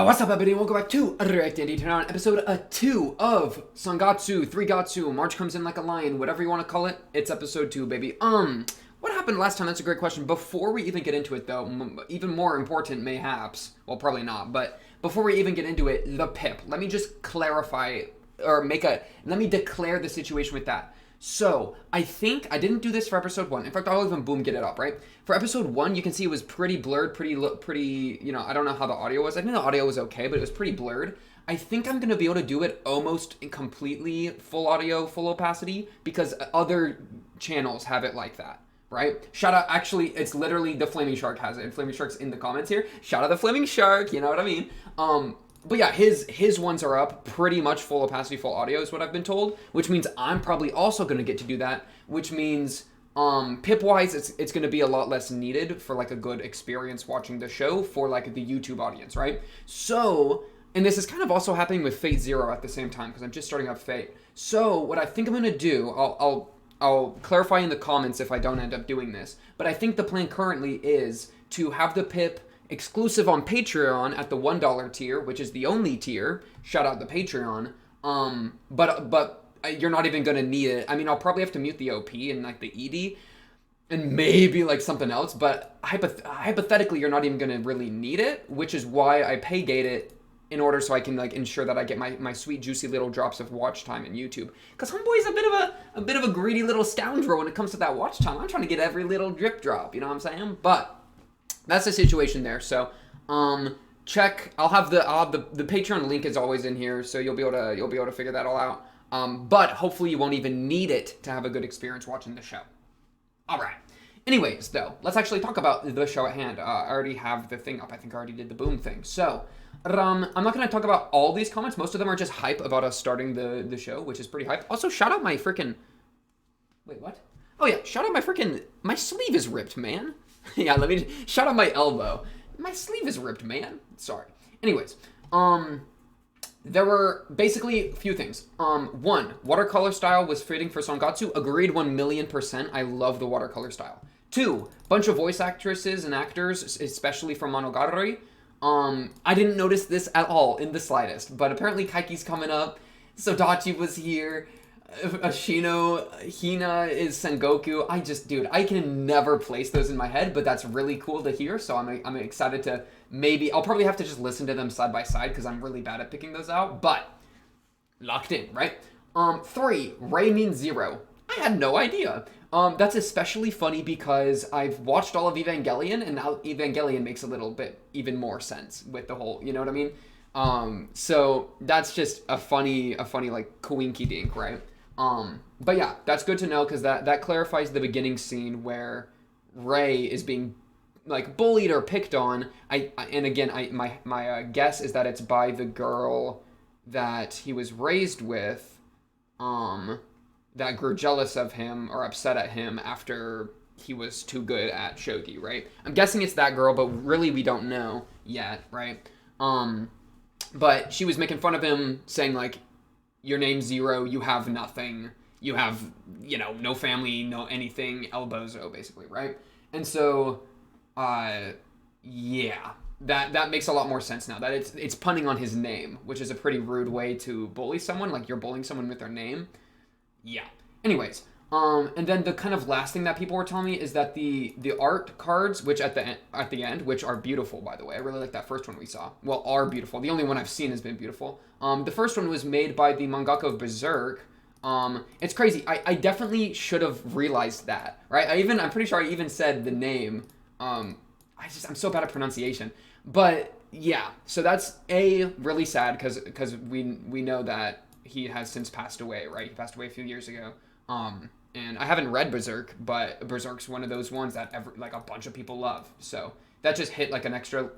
What's up, everybody? Welcome back to React Andy. Turn on episode 2 of Sangatsu, 3 Gatsu, March Comes In Like a Lion, whatever you want to call it. It's episode 2, baby. What happened last time? That's a great question. Before we even get into it, though, even more important, mayhaps, well, probably not, but before we even get into it, the pip. Let me just clarify, or let me declare the situation with that. So, I think, I didn't do this for episode 1. In fact, I'll even get it up, right? For episode 1, you can see it was pretty blurred, pretty, I don't know how the audio was. I think the audio was okay, but it was pretty blurred. I think I'm going to be able to do it almost completely full audio, full opacity, because other channels have it like that, right? Shout out, actually, it's literally the Flaming Shark has it, and Flaming Shark's in the comments here. Shout out the Flaming Shark, you know what I mean? But yeah, his ones are up pretty much full opacity, full audio is what I've been told, which means I'm probably also going to get to do that, which means pip-wise, it's going to be a lot less needed for like a good experience watching the show for like the YouTube audience, right? So, and this is kind of also happening with Fate Zero at the same time because I'm just starting up Fate. So what I think I'm going to do, I'll clarify in the comments if I don't end up doing this, but I think the plan currently is to have the pip exclusive on Patreon at the $1 tier, which is the only tier. Shout out the Patreon. But you're not even gonna need it. I mean, I'll probably have to mute the OP and like the ED, and maybe like something else. But hypothetically, you're not even gonna really need it, which is why I pay gate it in order so I can like ensure that I get my sweet juicy little drops of watch time in YouTube. Cause homeboy's a bit of a greedy little scoundrel when it comes to that watch time. I'm trying to get every little drip drop. You know what I'm saying? But that's the situation there. So, check. I'll have the Patreon link is always in here, so you'll be able to figure that all out. But hopefully you won't even need it to have a good experience watching the show. All right. Anyways, though, let's actually talk about the show at hand. I already have the thing up. I think I already did the boom thing. So, I'm not going to talk about all these comments. Most of them are just hype about us starting the show, which is pretty hype. Also, shout out my freaking... Wait, what? Oh, yeah. Shout out my freaking... My sleeve is ripped, man. Yeah, let me... Shout out my elbow. My sleeve is ripped, man. Sorry. Anyways, there were basically a few things. One, watercolor style was fitting for Songatsu. Agreed 1,000,000%. I love the watercolor style. Two, bunch of voice actresses and actors, especially from Monogatari. I didn't notice this at all in the slightest, but apparently Kaiki's coming up. Sodachi was here. Ashino, Hina is Sengoku. I can never place those in my head, but that's really cool to hear, so I'm excited to maybe... I'll probably have to just listen to them side by side, because I'm really bad at picking those out, but locked in, right? 3, Rei means 0. I had no idea. That's especially funny because I've watched all of Evangelion, and now Evangelion makes a little bit even more sense with the whole, you know what I mean? So that's just a funny like coinky dink, right? But yeah, that's good to know because that clarifies the beginning scene where Rei is being like bullied or picked on. My guess is that it's by the girl that he was raised with, that grew jealous of him or upset at him after he was too good at shogi, right? I'm guessing it's that girl, but really we don't know yet, right? But she was making fun of him, saying like, your name's 0, you have nothing, you have, no family, no anything, elbozo, basically, right? And so, yeah, that makes a lot more sense now, that it's punning on his name, which is a pretty rude way to bully someone, like you're bullying someone with their name. Yeah. Anyways, and then the kind of last thing that people were telling me is that the art cards, which at the end, which are beautiful, by the way. I really like that first one we saw. Well, are beautiful. The only one I've seen has been beautiful. The first one was made by the mangaka of Berserk. It's crazy. I definitely should have realized that, right? I'm pretty sure I even said the name. I'm so bad at pronunciation. But yeah, so that's really sad because we know that he has since passed away, right? He passed away a few years ago. And I haven't read Berserk, but Berserk's one of those ones that a bunch of people love. So that just hit like an extra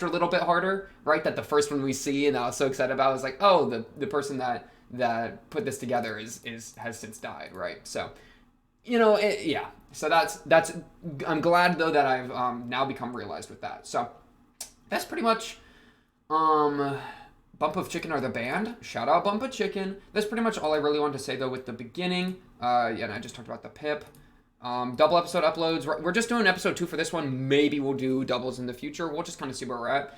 little bit harder, right? That the first one we see and I was so excited about was like, oh, the person that put this together has since died, right? So, yeah. So that's I'm glad though that I've now become realized with that. So that's pretty much Bump of Chicken are the band. Shout out Bump of Chicken. That's pretty much all I really wanted to say, though, with the beginning. And I just talked about the pip. Double episode uploads. We're just doing episode 2 for this one. Maybe we'll do doubles in the future. We'll just kind of see where we're at.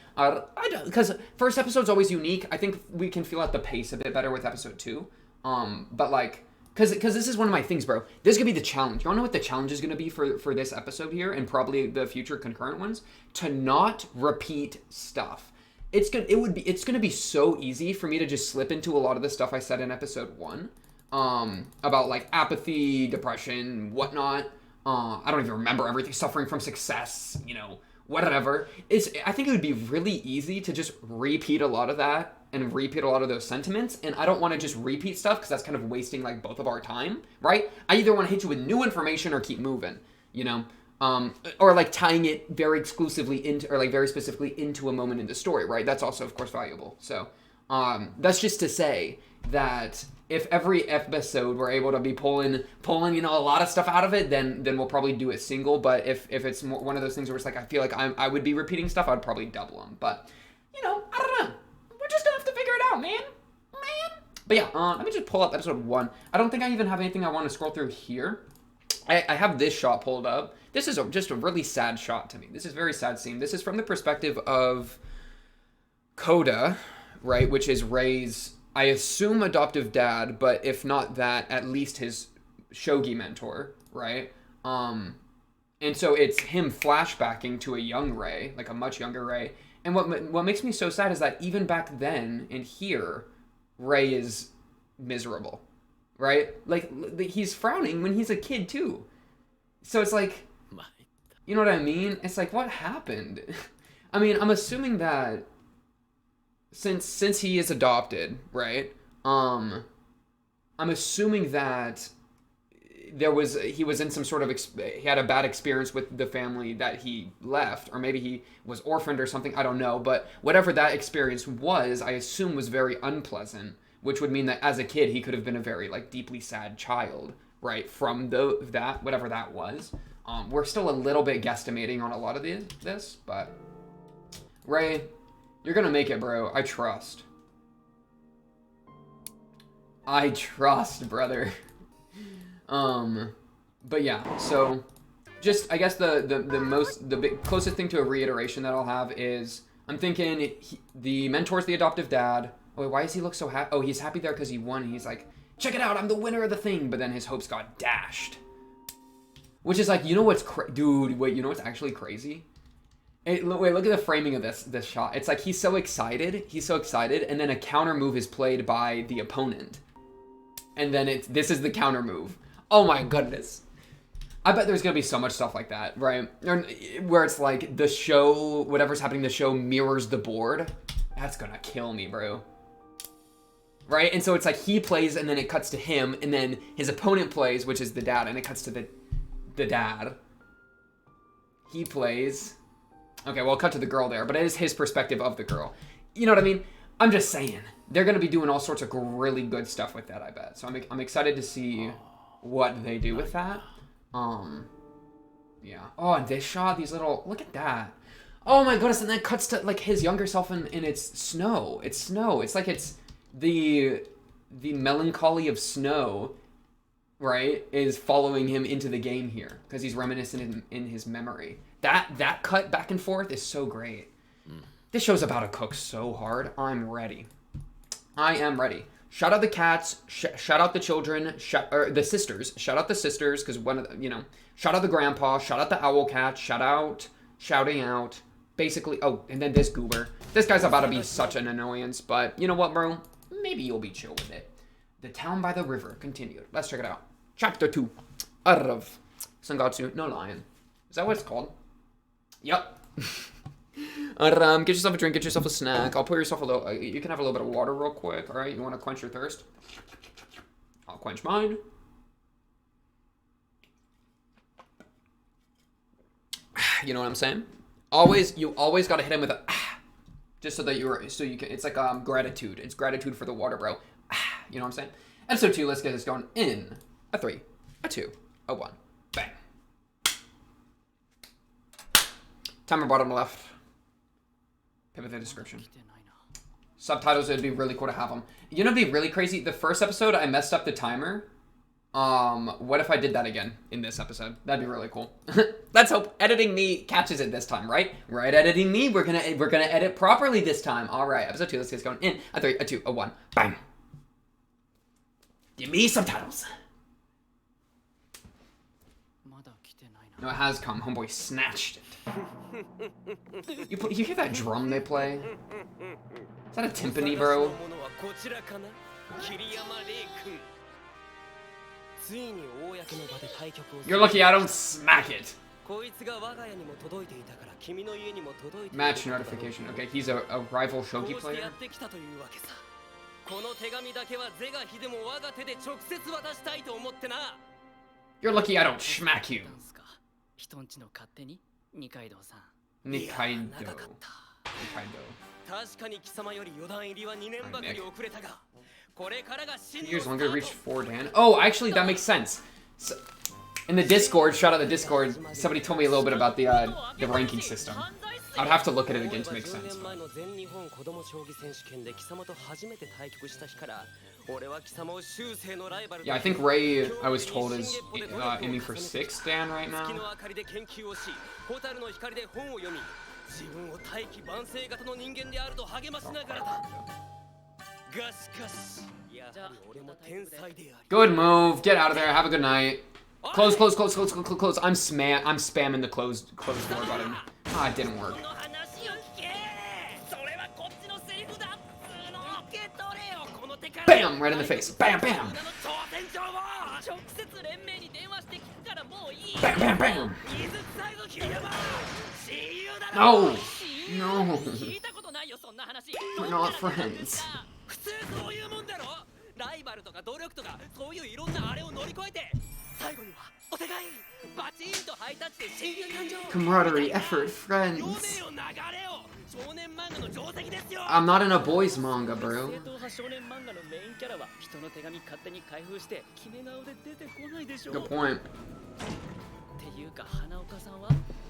Because first episode's always unique. I think we can feel out the pace a bit better with episode 2. But like, because this is one of my things, bro. This could be the challenge. You wanna know what the challenge is gonna be for this episode here, and probably the future concurrent ones? To not repeat stuff. It's gonna be so easy for me to just slip into a lot of the stuff I said in episode 1. About like apathy, depression, whatnot. I don't even remember everything. Suffering from success, whatever. I think it would be really easy to just repeat a lot of that and repeat a lot of those sentiments. And I don't want to just repeat stuff because that's kind of wasting like both of our time, right? I either want to hit you with new information or keep moving, or like tying it very exclusively into, or like very specifically into a moment in the story, right? That's also, of course, valuable. So, that's just to say that if every episode we're able to be pulling, a lot of stuff out of it, then we'll probably do it single. But if it's more one of those things where it's like I feel like I would be repeating stuff, I'd probably double them. But I don't know. We're just gonna have to figure it out, man. But yeah, let me just pull up episode 1. I don't think I even have anything I want to scroll through here. I have this shot pulled up. This is just a really sad shot to me. This is a very sad scene. This is from the perspective of Coda, right, which is Rei's, I assume, adoptive dad, but if not that, at least his shogi mentor, right? And so it's him flashbacking to a young Rei, like a much younger Rei. And what makes me so sad is that even back then and here, Rei is miserable, right? Like he's frowning when he's a kid too. So it's like, you know what I mean? It's like, what happened? I mean, I'm assuming that since he is adopted, right? I'm assuming that he was in some sort of he had a bad experience with the family that he left, or maybe he was orphaned or something. I don't know, but whatever that experience was, I assume was very unpleasant, which would mean that as a kid he could have been a very like deeply sad child, right? From that whatever that was. We're still a little bit guesstimating on a lot of this, but Rei, you're gonna make it, bro. I trust. I trust, brother. But yeah, so just, I guess the closest thing to a reiteration that I'll have is, I'm thinking the mentor's the adoptive dad. Oh, wait, why does he look so happy? Oh, he's happy there because he won. He's like, check it out, I'm the winner of the thing. But then his hopes got dashed. Which is like, you know what's dude, wait, you know what's actually crazy? Wait, look at the framing of this shot. It's like he's so excited, and then a counter move is played by the opponent. And then this is the counter move. Oh my goodness. I bet there's gonna be so much stuff like that, right? Where it's like the show, whatever's happening in the show mirrors the board. That's gonna kill me, bro. Right? And so it's like he plays, and then it cuts to him, and then his opponent plays, which is the dad, and it cuts to the dad. He plays. Okay, well, cut to the girl there, but it is his perspective of the girl. You know what I mean? I'm just saying. They're going to be doing all sorts of really good stuff with that, I bet. So I'm excited to see what they do with that. Yeah. Oh, and this shot, these little... Look at that. Oh my goodness, and then it cuts to, like, his younger self, and it's snow. It's snow. It's like it's the melancholy of snow, right, is following him into the game here, because he's reminiscent in his memory. That cut back and forth is so great. This show's about to cook so hard. I'm ready. I am ready. Shout out the cats. Shout out the children. The sisters. Shout out the sisters, because one of the, shout out the grandpa. Shout out the owl cat. Shouting out. Basically, oh, and then this goober. This guy's about to be such an annoyance, but you know what, bro? Maybe you'll be chill with it. The Town by the River continued. Let's check it out. Chapter 2 of Sangatsu no Lion. Is that what it's called? Yep. Get yourself a drink, get yourself a snack. I'll pour yourself a little, you can have a little bit of water real quick, alright? You want to quench your thirst? I'll quench mine. You know what I'm saying? You always gotta hit him with a just so you can, it's like gratitude. It's gratitude for the water, bro. You know what I'm saying? Episode 2, let's get this going in a 3, a 2, a 1. Bang. Timer bottom left. Pivot the description. Subtitles, it'd be really cool to have them. You know, it'd be really crazy. The first episode, I messed up the timer. What if I did that again in this episode? That'd be really cool. Let's hope editing me catches it this time, right? Right, editing me. We're gonna edit properly this time. All right, episode 2. Let's get going in a 3, a 2, a 1. Bang. Give me subtitles. No, it has come. Homeboy snatched it. You hear that drum they play? Is that a timpani, bro? You're lucky I don't smack it. Match notification. Okay, he's a rival shogi player. You're lucky I don't smack you. Nikaido. Years longer to reach 4 Dan. Oh, actually, that makes sense. So, in the Discord, shout out the Discord, somebody told me a little bit about the ranking system. I'd have to look at it again to make sense. Yeah, I think Ray, I was told, is aiming for 6 Dan right now. Good move. Get out of there. Have a good night. Close. I'm spamming the close door button. Ah, it didn't work. Bam! Right in the face. Bam, bam. Bam, bam, bam. No. No. We're not friends. Camaraderie, effort, friends. I'm not in a boys manga, bro. Good point.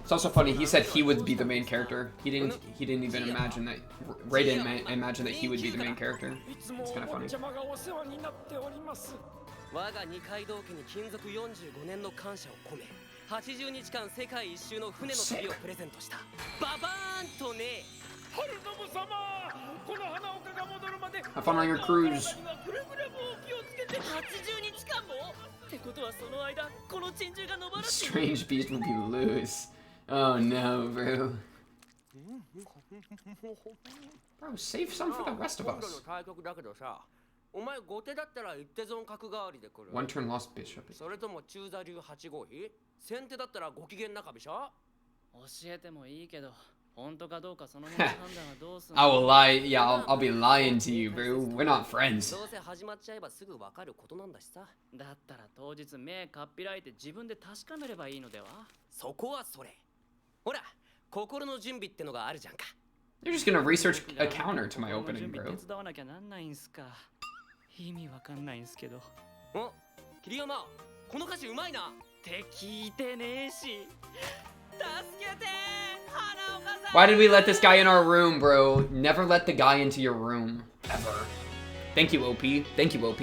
It's also funny, he said he would be the main character. He didn't even imagine that Ray didn't imagine that he would be the main character. It's kind of funny. Sick. Have fun on your cruise. Strange beast will be loose. Oh no, bro. Bro, save some for the rest of us. 1 turn lost bishop. I will lie. Yeah, I'll be lying to you, bro. We're not friends. You're just gonna research a counter to my opening, bro. Why did we let this guy in our room, bro? Never let the guy into your room. Ever. Thank you, OP. Thank you, OP.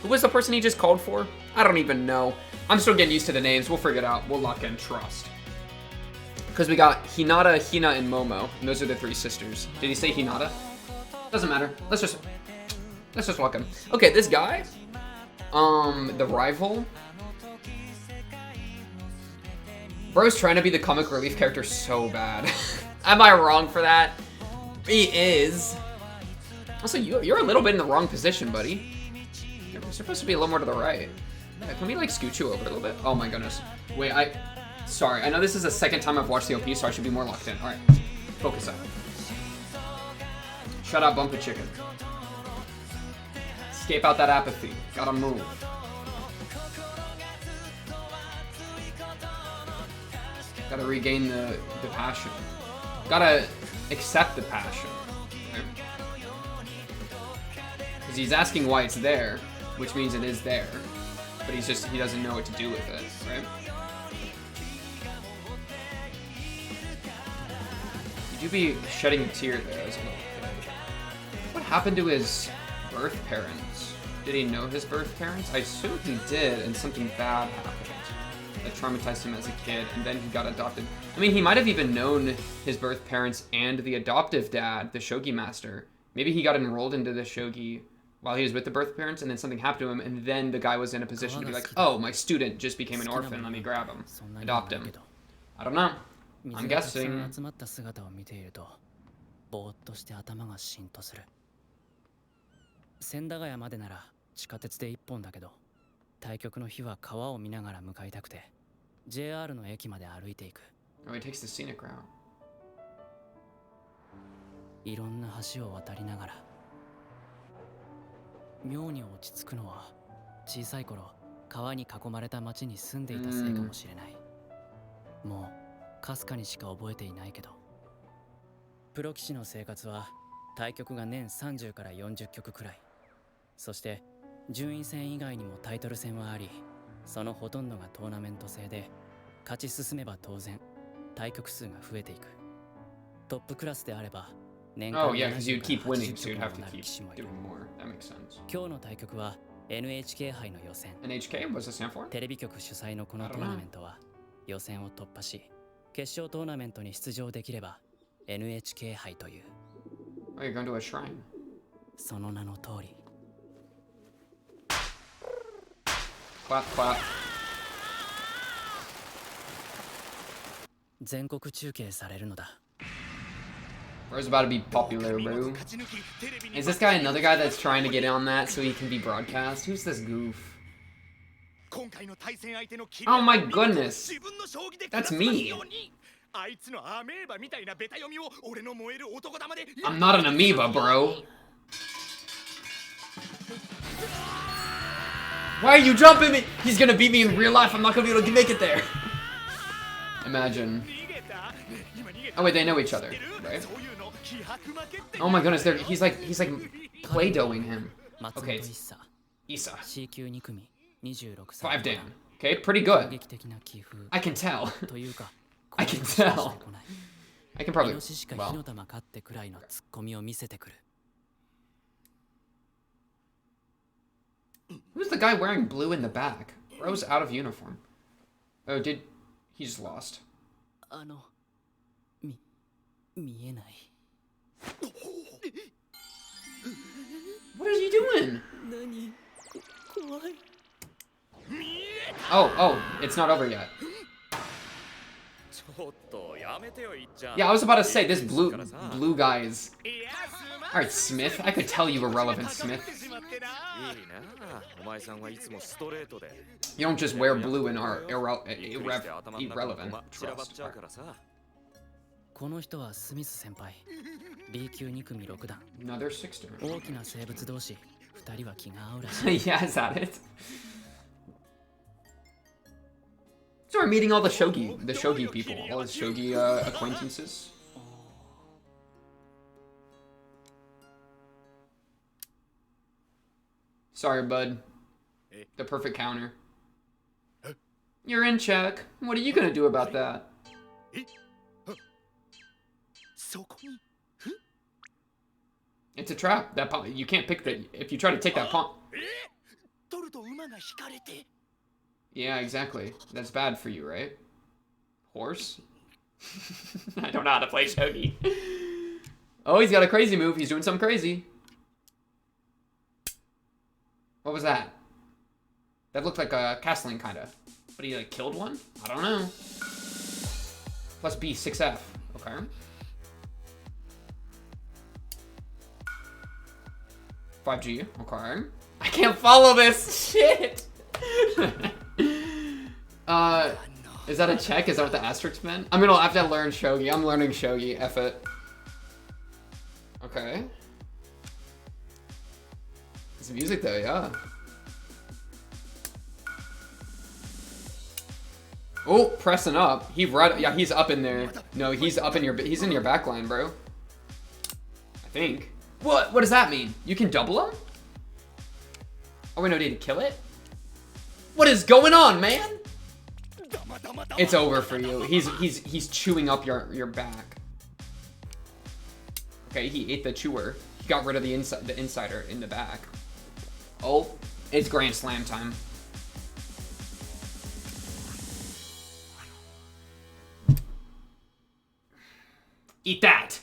Who was the person he just called for? I don't even know. I'm still getting used to the names. We'll figure it out. We'll lock in trust. Because we got Hinata, Hina, and Momo. And those are the 3 sisters. Did he say Hinata? Doesn't matter. Let's just walk in. Okay, this guy. The rival. Bro's trying to be the comic relief character so bad. Am I wrong for that? He is. Also, you're a little bit in the wrong position, buddy. You're supposed to be a little more to the right. Can we, like, scoot you over a little bit? Oh, my goodness. Wait, Sorry, I know this is the second time I've watched the OP, so I should be more locked in. Alright, focus up. Shut up, Bumpy Chicken. Escape out that apathy. Gotta move. Gotta regain the passion. Gotta accept the passion. Because he's asking why it's there, which means it is there. But he doesn't know what to do with it, right? You'd be shedding a tear there as a little kid. What happened to his birth parents? Did he know his birth parents? I assume he did, and something bad happened that traumatized him as a kid, and then he got adopted. I mean, he might have even known his birth parents and the adoptive dad, the shogi master. Maybe he got enrolled into the shogi while he was with the birth parents, and then something happened to him, and then the guy was in a position to be like, oh, my student just became an orphan, let me grab him, adopt him. I don't know. I'm guessing. 千駄ヶ谷までなら地下鉄で1本だけど、対局の日は川を見ながら向かいたくて JR の駅まで歩いていく。Oh, he takes the scenic route. いろんな橋を渡りながら。妙に落ち着くのは小さい頃川に囲まれた町に住んでいたせいかもしれない。もうかすかにしか覚えていないけど、プロ棋士の生活は対局が年30から40局くらい。そして順位戦以外にもタイトル戦はあり、そのほとんどがトーナメント制で、勝ち進めば当然対局数が増えていく。トップクラスであれば年間 Oh yeah, because you'd keep winning, so 70 you'd 局 have も to なる keep 棋士もいる。 doing more. That makes sense. 今日の対局は NHK 杯の予選。 NHK? What's it stand for? テレビ局主催のこのトーナメントは予選を突破し、決勝トーナメントに出場できれば NHK 杯という。Oh, you're going to a shrine. その名の通り。Clap, clap. 全国中継されるのだ。Bro's about to be popular, bro. Is this guy another guy that's trying to get on that so he can be broadcast? Who's this goof? Oh my goodness. That's me. I'm not an amoeba, bro. Why are you jumping me? He's gonna beat me in real life. I'm not gonna be able to make it there. Imagine. Oh wait, they know each other, right? Oh my goodness, he's like play-dohing him. Okay, Issa. 5 down. Okay, pretty good. I can tell. I can tell. I can probably. Well. Who's the guy wearing blue in the back? Bro's out of uniform. Oh, he just lost. What is he doing? Oh, it's not over yet. Yeah, I was about to say, this blue guy is... Alright, Smith. I could tell you were relevant, Smith. You don't just wear blue and are irrelevant. Trust. Another 6 Yeah, is that it? So we're meeting all the shogi people, all his shogi acquaintances. Sorry, bud. The perfect counter. You're in check. What are you gonna do about that? It's a trap. That pawn, you can't pick that. If you try to take that pawn. Yeah, exactly. That's bad for you, right? Horse? I don't know how to play shogi. Oh, he's got a crazy move. He's doing something crazy. What was that? That looked like a castling, kind of. But he, like, killed one? I don't know. Plus B, 6F. Okay. $5G. Okay. I can't follow this shit! Is that a check? Is that what the asterisk meant? I'm gonna have to learn shogi. I'm learning shogi. F it. Okay. It's music though, yeah. Oh, pressing up. Yeah, he's up in there. No, he's up in he's in your backline, bro. I think. What does that mean? You can double him? Oh wait, no, did he kill it? What is going on, man? It's over for you. He's chewing up your back. Okay, he ate the chewer. He got rid of the insider in the back. Oh, it's Grand Slam time. Eat that!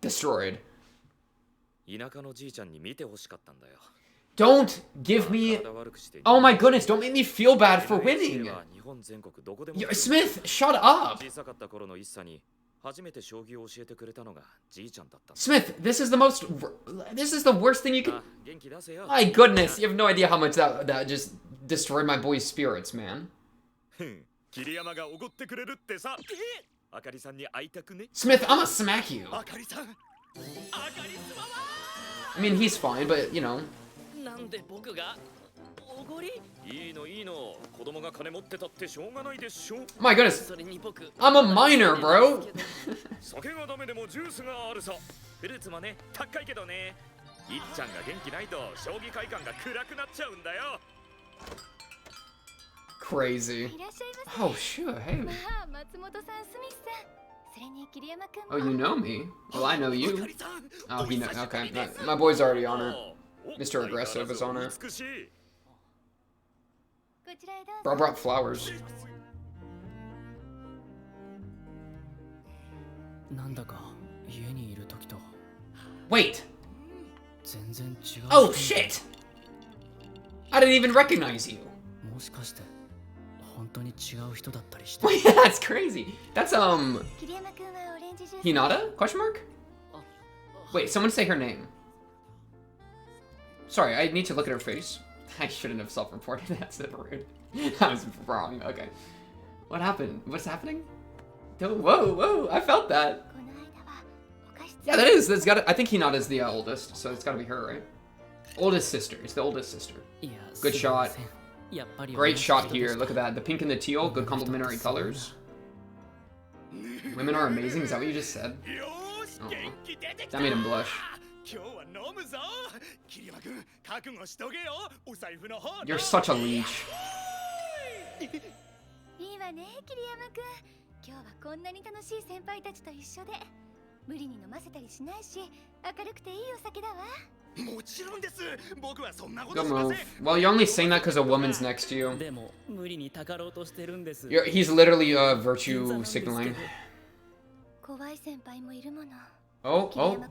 Destroyed. Don't give me... Oh my goodness, don't make me feel bad for winning! Smith, shut up! Smith, this is the worst thing you can... My goodness, you have no idea how much that just destroyed my boy's spirits, man. Smith, I'ma smack you. I mean, he's fine, but, you know. My goodness. I'm a minor, bro. Crazy. Oh, sure, hey. Oh, you know me? Well, I know you. Oh, he knows. Okay, my boy's already on her. Mr. Aggressive is on her. Bro brought flowers. Wait! Oh, shit! I didn't even recognize you. Wait, that's crazy. That's, Hinata? Question mark? Wait, someone say her name. Sorry, I need to look at her face. I shouldn't have self-reported. That's so rude. I was wrong. Okay. What happened? What's happening? Whoa, whoa! I felt that. Yeah, that is. That's got. I think Hinata's the oldest, so it's got to be her, right? Oldest sister. It's the oldest sister. Good shot. Great shot here. Look at that. The pink and the teal. Good complementary colors. Women are amazing. Is that what you just said? Oh, that made him blush. You're such a leech. Good move. Well, you're only saying that because a woman's next to you. He's literally virtue signaling. Oh, oh.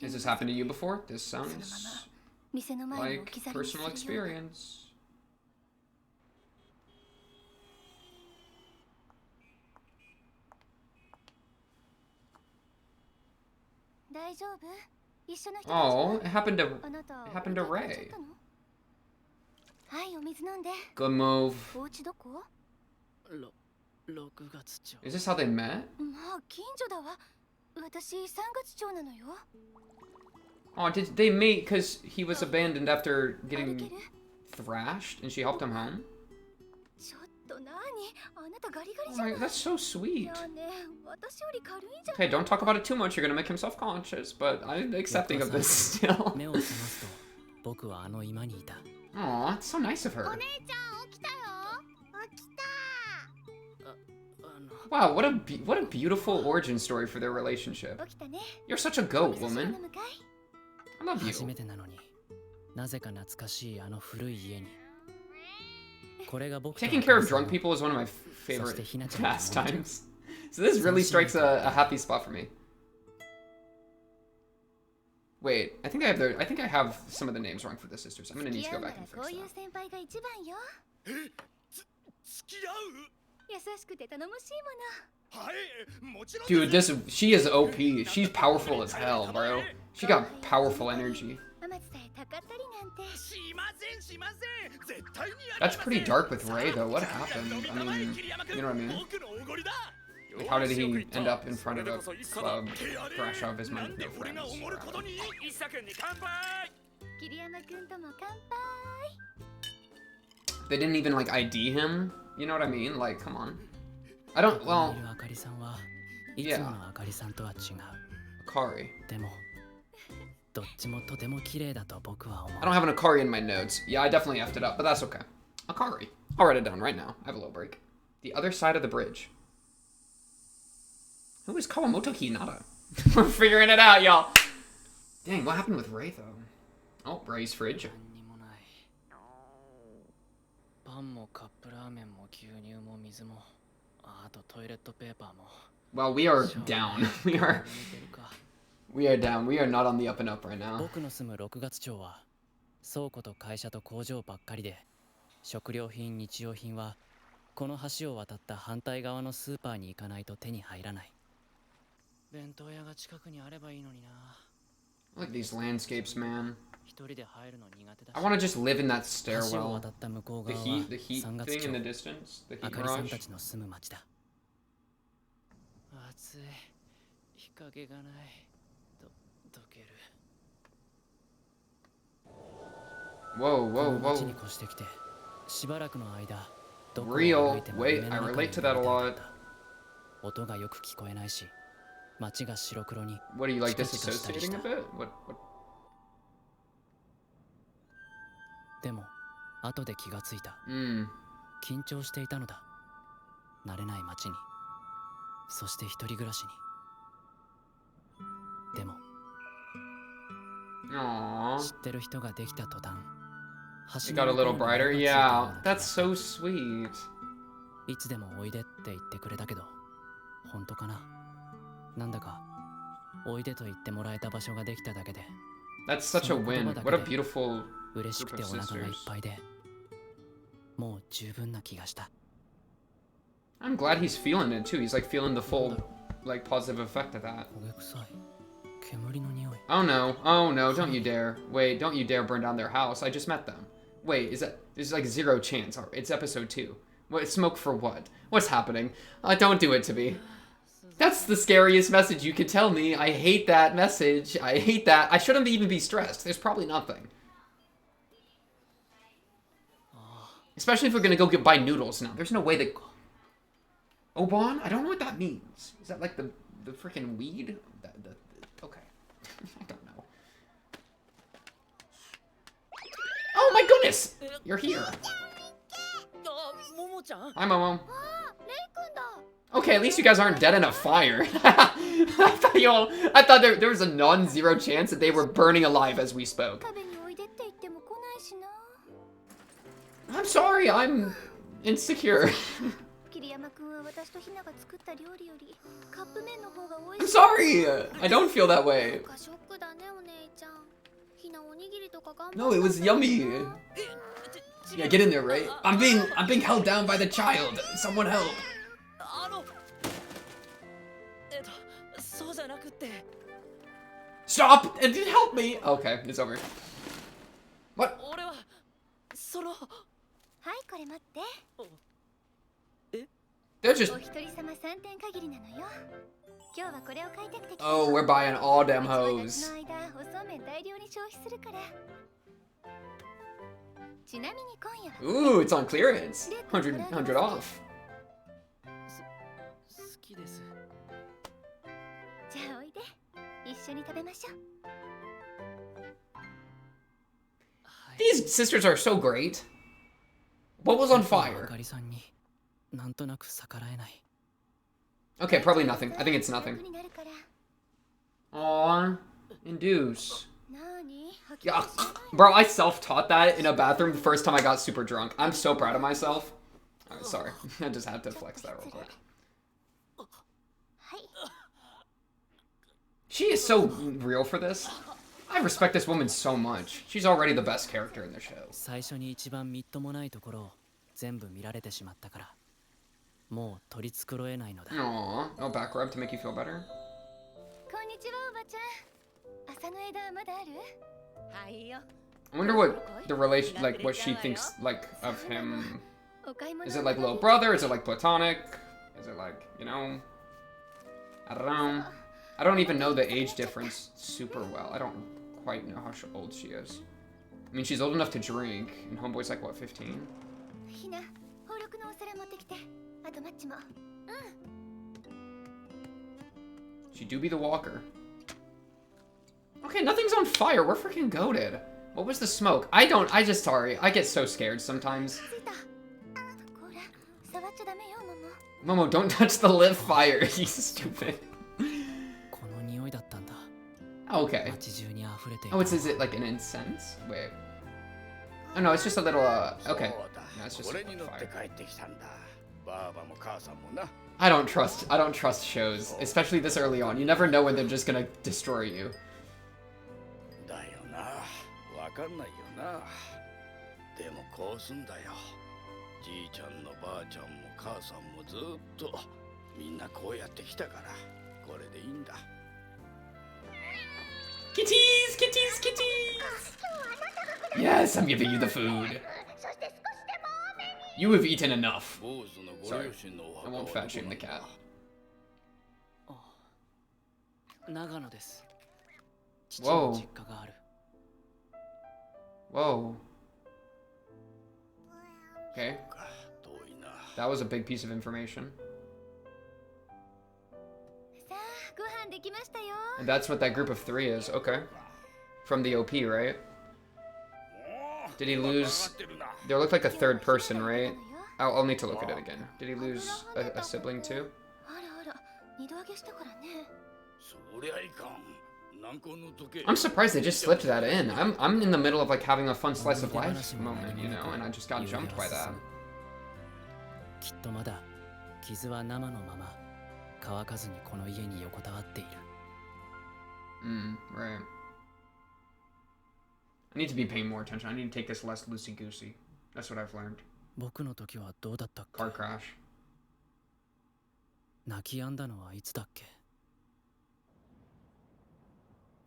Has this happened to you before? This sounds like personal experience. Oh, it happened to Ray. Good move. Is this how they met? Oh, did they meet because he was abandoned after getting thrashed and she helped him home? Oh my, that's so sweet. Okay, don't talk about it too much. You're gonna make him self-conscious, but I'm accepting of this still. Aw, it's so nice of her. Wow, what a beautiful origin story for their relationship. You're such a goat, woman. I love you. Taking care of drunk people is one of my favorite pastimes. So this really strikes a happy spot for me. Wait, I think I have some of the names wrong for the sisters. I'm gonna need to go back and fix that. Dude, she is OP. She's powerful as hell, bro. She got powerful energy. That's pretty dark with Ray, though. What happened? I mean, you know what I mean? Like, how did he end up in front of a club, crash out of his mind with no friends? They didn't even, like, ID him? You know what I mean? Like, come on. I don't, well... Yeah. Akari. I don't have an Akari in my notes. Yeah, I definitely effed it up, but that's okay. Akari. I'll write it down right now. I have a little break. The other side of the bridge. Who is Kawamoto Hinata? We're figuring it out, y'all. Dang, what happened with Ray, though? Oh, Ray's fridge. 何にもない。パンもカップラーメンも牛乳も水も、あとトイレットペーパーも。Well, we are down. We are down. We are not on the up and up right now. 僕の住む6月町は倉庫と会社と工場ばっかりで、食料品日用品はこの橋を渡った反対側のスーパーに行かないと手に入らない。弁当屋が近くにあればいいのにな。I like these landscapes, man. 一人で入るの苦手だし。 I want to just live in that 橋を stairwell. 渡った向こう The 側 heat, は the heat 3月 thing 町 in the distance. The あ heat かりさんた mirage. ちの住む町だ。暑い。日陰がない。どける。 Whoa, こ whoa, の町に whoa. 越してきてしばらくの間どこを Real. 歩いても Wait, 夢の I 中に relate い to るみた that い a だ lot. った。音がよく聞こえないし街が白黒に What are you like チカチカしたりし disassociating た a bit? What? でも後で気がついた。 Hmm. 緊張していたのだ。慣れない街に、そして一人暮らしに。でも Aww. 知ってる人ができた途端 It 橋 got a の向こ little うに brighter. 目がついたよう Yeah, な気が that's した。 so sweet. いつでもおいでって言ってくれたけど本当かな。なんだかおいでと言ってもらえた場所ができただけで That's such a win. What a beautiful 嬉し group くて of お腹がいっ sisters. ぱいでもう十分な気がした。 I'm glad he's feeling it too. He's like feeling the full, like, positive effect of that. 焦げ臭い煙の匂い。 Oh no, oh no, don't you dare. Wait, don't you dare burn down their house. I just met them. Wait, there's like zero chance. It's episode 2. What, smoke for what? What's happening? Don't do it to me. That's the scariest message you could tell me. I hate that message. I hate that. I shouldn't even be stressed. There's probably nothing. Especially if we're gonna go buy noodles now. There's no way that... Obon? I don't know what that means. Is that like the freaking weed? Okay. I don't know. Oh my goodness! You're here. ももちゃん。 Hi, Momo. あー、レイ君だ。 Okay, at least you guys aren't dead in a fire. I thought there was a non-zero chance that they were burning alive as we spoke. 食べにおいでって言っても来ないしな。 I'm sorry, I'm insecure. 桐山君は私とひなが作った料理よりカップ麺の方が美 I'm 味しい。 sorry. I don't feel that な way. んかショックだねお姉ちゃん。ひなおにぎりとか頑張った No, it was yummy. Yeah, get in there, right? I'm being held down by the child. Someone help. そうじゃなくて Stop and help me. Okay, it's over. What? 俺はそのはいこれ待って。 They're just... お一人様3点限りなのよ。今日はこれを買いたくて来た。 Oh, we're buying all う them ちは夏 hoes. の間おそうめん大量に消費するから。ちなみに今夜は Ooh, it's on clearance. 100 off. 好きです。じゃあおいで。一緒に食べましょう。 These sisters are so great. What was on あ fire? かりさんになんとなく逆らえない。 Okay, probably nothing. I think it's nothing. 楽になるから。 Aw, induce. なに？ Yeah, bro, I self-taught that in a bathroom the first time I got super drunk. I'm so proud of myself. Alright, sorry. I just had to flex that real quick. はい。 She is so real for this. I respect this woman so much. She's already the best character in the show. 最初に一番みっともないところを全部見られてしまったからもう取り繕えないのだ。 Aw, no back rub to make you feel better? こんにちはおばちゃん。朝の枝はまだある？はいよ。 I wonder what the relation, like, what she thinks, like, of him. お買い物 Is it like little brother? Is it like platonic? Is it like, you know? I don't know. I don't even know the age difference super well. I don't quite know how old she is. I mean, she's old enough to drink, and Homeboy's like, what, 15? ひな、宝禄のお皿持ってきて。あとマッチも。 She do be the walker. Okay, nothing's on fire. We're freaking goated. What was the smoke? Sorry. I get so scared sometimes. ついた。こら、触っちゃダメよ、ママ。Momo, don't touch the lit fire. You stupid. Okay. 街中に溢れていた Oh, is it like an incense? Wait. Oh no, it's just a little, okay. No, it's just こ a れに乗って fire. 帰ってきたんだ。ばあばも母さんもな。 I don't trust shows, especially this early on. You never know when they're just gonna destroy you. だよな。わかんないよな。でもこうすんだよ。じいちゃんのばあちゃんも母さんもずっとみんなこうやってきたから、これでいいんだ。 Kitties, kitties, kitties! Yes, I'm giving you the food. You have eaten enough. 坊主のご Sorry, 両親のお I 墓は won't ど fat こ shame な the ん cat. あ長野です父の実家がある Whoa. Okay, か遠いな。 that was a big piece of information. さあご飯できましたよ。 And that's what that group of 3 is. Okay. From the OP, right? Did he lose... There looked like a third person, right? I'll need to look at it again. Did he lose a sibling too? あらあら、二度揚げしたからね。そりゃいかん。軟膏の時計 I'm surprised they just slipped that in. I'm in the middle of like having a fun slice of life moment, you know, and I just got jumped by that. きっとまだ傷は生のまま乾かずにこの家に横たわっている Right. I need to be paying more attention. I need to take this less loosey-goosey. That's what I've learned. 僕の時はどうだったっけ Car crash. 泣き止んだのはいつだっけ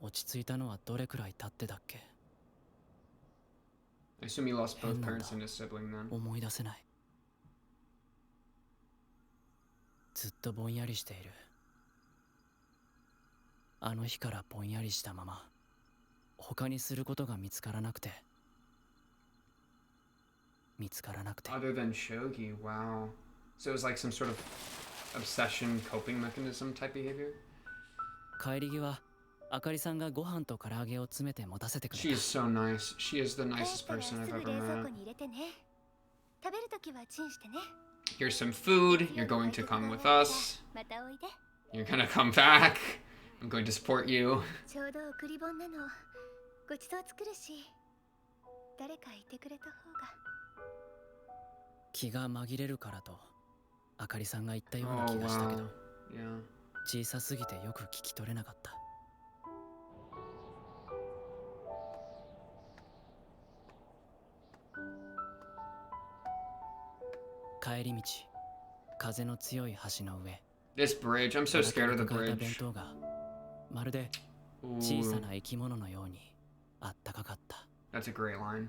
落ち着いたのはどれくらい経ってだっけ I assume he lost both parents and his sibling then. 思い出せないずっとぼんやりしているあの日からぼんやりしたまま他にすることが見つからなくて Other than shogi, wow. So it was like some sort of obsession coping mechanism type behavior? 帰り際あかりさんがご飯と唐揚げを詰めて持たせてくれ She た is so nice. She is the nicest 帰ったら person す I've ぐ ever 冷蔵 met. 庫に入れてね。食べるときはチンしてね。 Here's some food. You're going to come with us. またおいで。 You're gonna come back. I'm going to support you. ちょうど送り盆なの。ごちそう作るし、誰かいてくれた方が。気が紛れるからとあかりさんが言ったような Oh, 気がしたけ wow. ど Yeah. 小さすぎてよく聞き取れなかった帰り道風の強い橋の上 This bridge. I'm so scared of the 抱えた弁 bridge. 当がまるで小さな生き物のようにあったかかった That's a great line.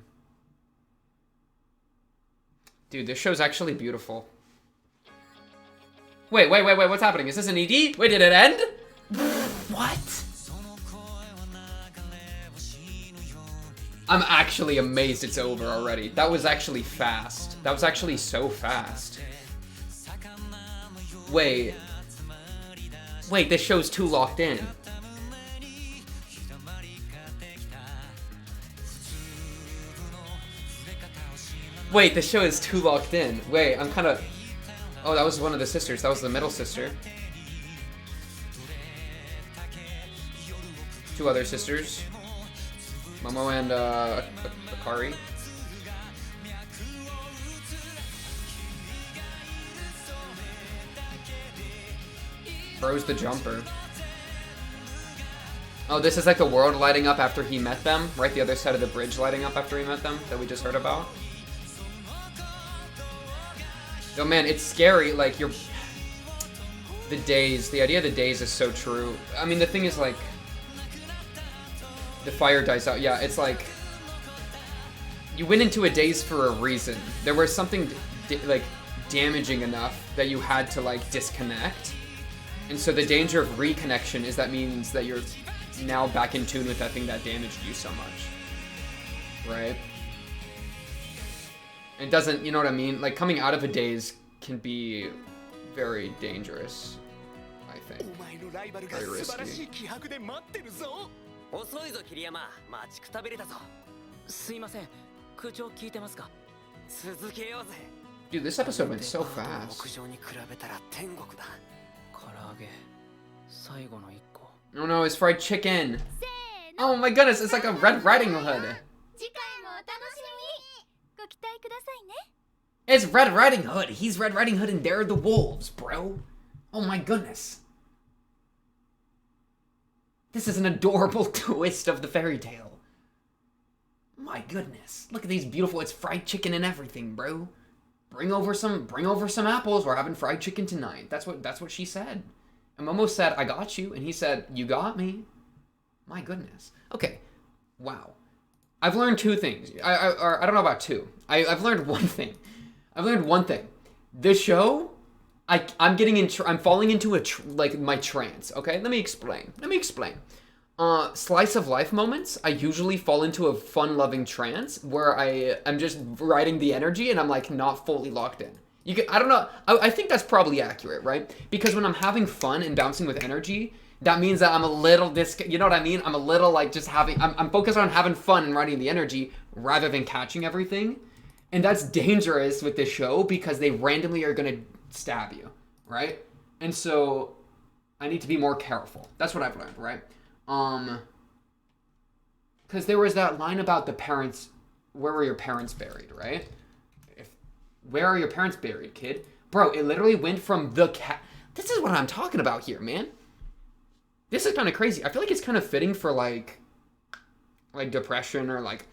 Dude, this show's actually beautiful. Wait, what's happening? Is this an ED? Wait, did it end? What? I'm actually amazed it's over already. That was actually fast. That was actually so fast. Wait, this show's too locked in. Wait, the show is too locked in. Wait, I'm kind of... Oh, that was one of the sisters. That was the middle sister. Two other sisters. Momo and, Akari. Bro's the jumper. Oh, this is like the world lighting up after he met them, right? The other side of the bridge lighting up after he met them that we just heard about. Oh man, it's scary, like, you're... The days, the idea of the days is so true. I mean, the thing is, like... The fire dies out, yeah, it's like... You went into a daze for a reason. There was something, like, damaging enough that you had to, like, disconnect. And so the danger of reconnection is that means that you're now back in tune with that thing that damaged you so much. Right? It doesn't, you know what I mean? Like, coming out of a daze can be very dangerous, I think. Very risky. 遅いぞ桐山待ちくたびれたぞすいません空調聞いてますか続けようぜ Dude, this episode went so fast. 屋上に比べたら天国だ唐揚げ最後の一個 Oh no, it's fried chicken. せーの Oh my goodness, it's like a Red Riding Hood. 次回もお楽しみにご期待くださいね It's Red Riding Hood. He's Red Riding Hood and they're the wolves, bro. Oh my goodness. This is an adorable twist of the fairy tale. My goodness. Look at these beautiful, it's fried chicken and everything, bro. Bring over some apples. We're having fried chicken tonight. That's what she said. And Momo said, I got you. And he said, you got me. My goodness. Okay. Wow. I've learned two things. I don't know about two. I've learned one thing. I've learned one thing. This show, I'm falling into my trance. Okay, let me explain. Slice of life moments, I usually fall into a fun-loving trance where I'm just riding the energy and I'm like not fully locked in. I don't know. I think that's probably accurate, right? Because when I'm having fun and bouncing with energy, that means that I'm a little you know what I mean? I'm a little like just I'm focused on having fun and riding the energy rather than catching everything. And that's dangerous with this show because they randomly are going to stab you, right? And so I need to be more careful. That's what I've learned, right? Because there was that line about the parents, where were your parents buried, right? Where are your parents buried, kid? Bro, it literally went from the cat. This is what I'm talking about here, man. This is kind of crazy. I feel like it's kind of fitting for like depression or like,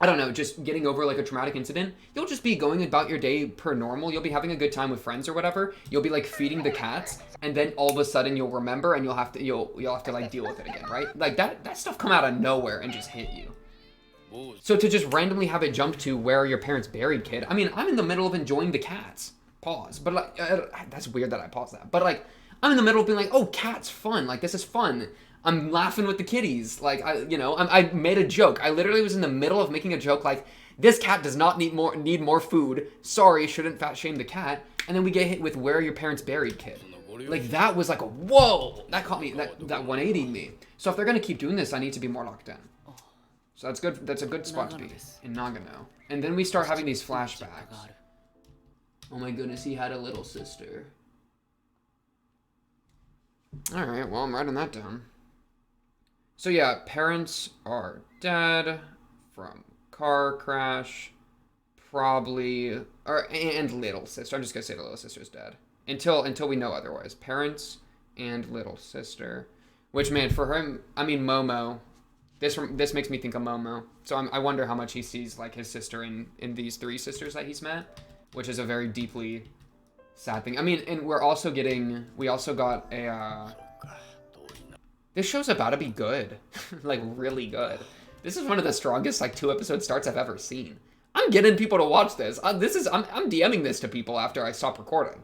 I don't know, just getting over like a traumatic incident. You'll just be going about your day per normal. You'll be having a good time with friends or whatever. You'll be like feeding the cats, and then all of a sudden you'll remember and you'll have to like deal with it again, right? Like that stuff come out of nowhere and just hit you. So to just randomly have it jump to where are your parents buried, kid? I mean, I'm in the middle of enjoying the cats. Pause. But like, that's weird that I paused that. But like, I'm in the middle of being like, oh, cats, fun. Like, this is fun. I'm laughing with the kitties. Like, I made a joke. I literally was in the middle of making a joke like, this cat does not need more food. Sorry, shouldn't fat shame the cat. And then we get hit with where are your parents buried, kid? Like, that was like a whoa. That caught me, that 180'd me. So if they're going to keep doing this, I need to be more locked in. So that's good. That's a good spot to be in Nagano. And then we start having these flashbacks. Oh my goodness, he had a little sister. Alright, well, I'm writing that down. So yeah, parents are dead from car crash. Probably, and little sister. I'm just gonna say the little sister's dead. Until we know otherwise. Parents and little sister. Which, man, for him, I mean, Momo. This makes me think of Momo. So I wonder how much he sees like his sister in these three sisters that he's met, which is a very deeply sad thing. I mean, and we also got a this show's about to be good. Like really good. This is one of the strongest like 2-episode starts I've ever seen. I'm getting people to watch this. I'm DMing this to people after I stop recording.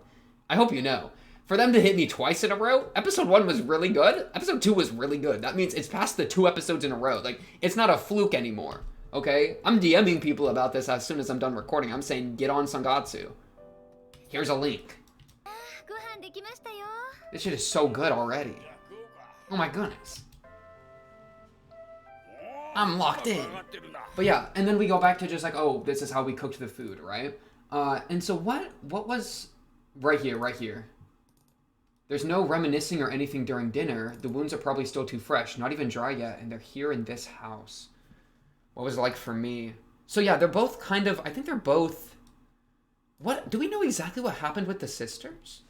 I hope you know. For them to hit me twice in a row, episode 1 was really good. Episode 2 was really good. That means it's past the 2 episodes in a row. Like, it's not a fluke anymore, okay? I'm DMing people about this as soon as I'm done recording. I'm saying, get on Sangatsu. Here's a link. ご飯できましたよ This shit is so good already. Oh my goodness. I'm locked in. But yeah, and then we go back to just like, oh, this is how we cooked the food, right? And so what was... Right here. There's no reminiscing or anything during dinner. The wounds are probably still too fresh, not even dry yet, and they're here in this house. What was it like for me? So yeah, they're both kind of, I think they're both... What, do we know exactly what happened with the sisters?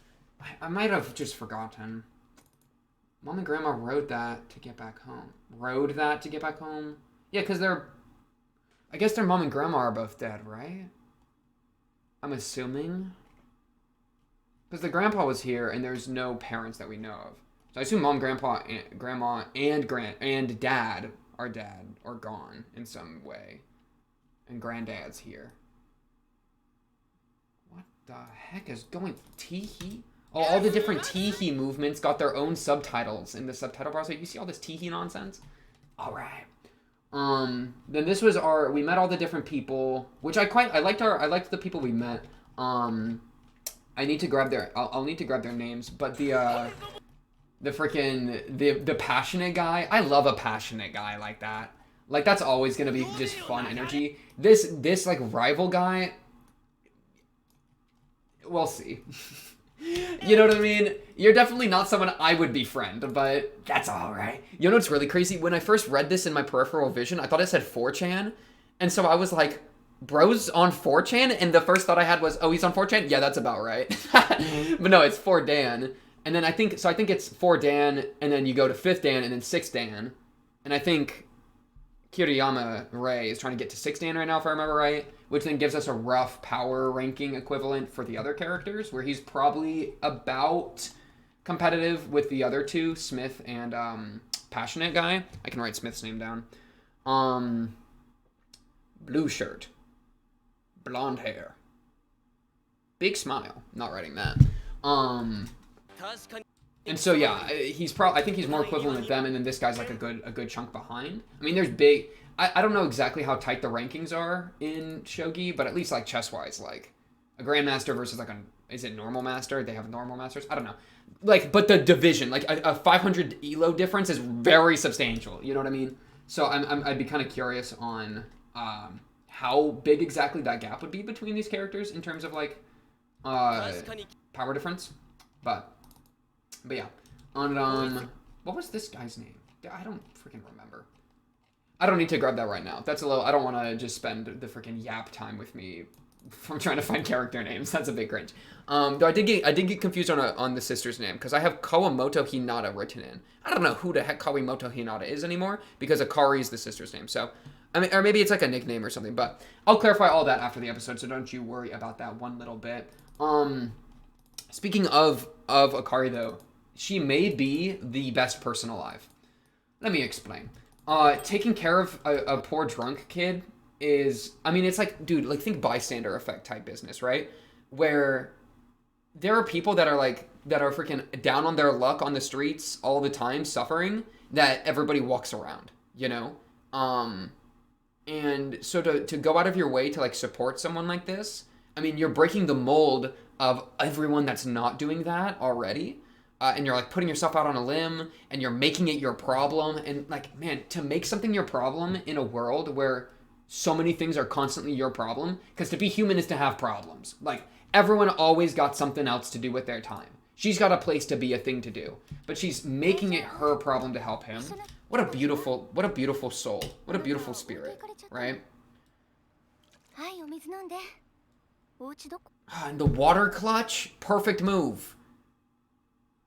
I might have just forgotten. Mom and Grandma rode that to get back home. Yeah, because I guess their mom and grandma are both dead, right? I'm assuming. Because the grandpa was here, and there's no parents that we know of. So I assume mom, grandpa, grandma, and dad are dead or gone in some way. And granddad's here. What the heck is going... Teehee? Oh, all the different teehee movements got their own subtitles in the subtitle browser. You see all this teehee nonsense? Alright. Then this was we met all the different people, which I liked the people we met. I need to grab I'll need to grab their names, but the passionate guy, I love a passionate guy like that. Like, that's always gonna be just fun energy. This like rival guy, we'll see. You know what I mean? You're definitely not someone I would befriend, but that's alright. You know what's really crazy? When I first read this in my peripheral vision, I thought it said 4chan. And so I was like, bro's on 4chan? And the first thought I had was, oh, he's on 4chan? Yeah, that's about right. But no, it's 4Dan. And then I think it's 4Dan, and then you go to 5th Dan, and then 6th Dan. And I think Kiriyama Ray is trying to get to 6th Dan right now, if I remember right, which then gives us a rough power ranking equivalent for the other characters, where he's probably about competitive with the other two, Smith and Passionate Guy. I can write Smith's name down. Blue shirt. Blonde hair. Big smile. Not writing that. And so yeah, I think he's more equivalent with them, and then this guy's like a good chunk behind. I mean, there's big. I don't know exactly how tight the rankings are in shogi, but at least like chess wise, like a grandmaster versus like is it normal master? They have normal masters. I don't know. Like, but the division, like a 500 elo difference is very substantial. You know what I mean? So I'd be kind of curious on how big exactly that gap would be between these characters in terms of like power difference, but yeah. On what was this guy's name? I don't freaking remember. I don't need to grab that right now. That's a little. I don't want to just spend the freaking yap time with me from trying to find character names. That's a big cringe. Though I did get confused on the sister's name because I have Kawamoto Hinata written in. I don't know who the heck Kawamoto Hinata is anymore because Akari is the sister's name. So I mean, or maybe it's like a nickname or something. But I'll clarify all that after the episode. So don't you worry about that one little bit. Speaking of Akari though, she may be the best person alive. Let me explain. Taking care of a poor drunk kid is, I mean, it's like, dude, like think bystander effect type business, right? Where there are people that are freaking down on their luck on the streets all the time, suffering, that everybody walks around, you know? And so to go out of your way to like support someone like this, I mean, you're breaking the mold of everyone that's not doing that already. And you're like putting yourself out on a limb and you're making it your problem. And like, man, to make something your problem in a world where so many things are constantly your problem, because to be human is to have problems. Like everyone always got something else to do with their time. She's got a place to be, a thing to do, but she's making it her problem to help him. What a beautiful soul. What a beautiful spirit, right? And the water clutch, perfect move.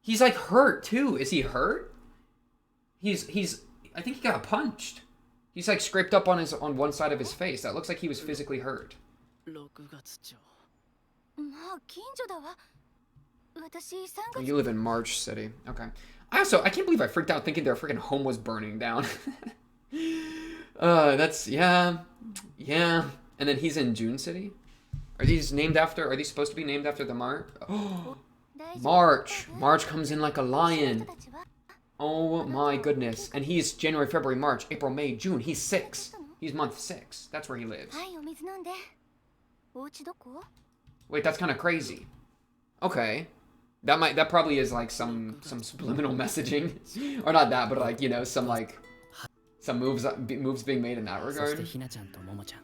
He's like hurt too. Is he hurt? He's I think he got punched. He's like scraped up on one side of his face. That looks like he was physically hurt. Oh, you live in March City. Okay. I can't believe I freaked out thinking their freaking home was burning down. That's yeah. And then he's in June City? Are these supposed to be named after the Mart? Oh. March comes in like a lion. Oh my goodness. And he's January, February, March, April, May, June. He's 6. He's month 6. That's where he lives. Wait, that's kind of crazy. Okay. That probably is like some subliminal messaging. Or not that, but like, you know, some moves being made in that regard.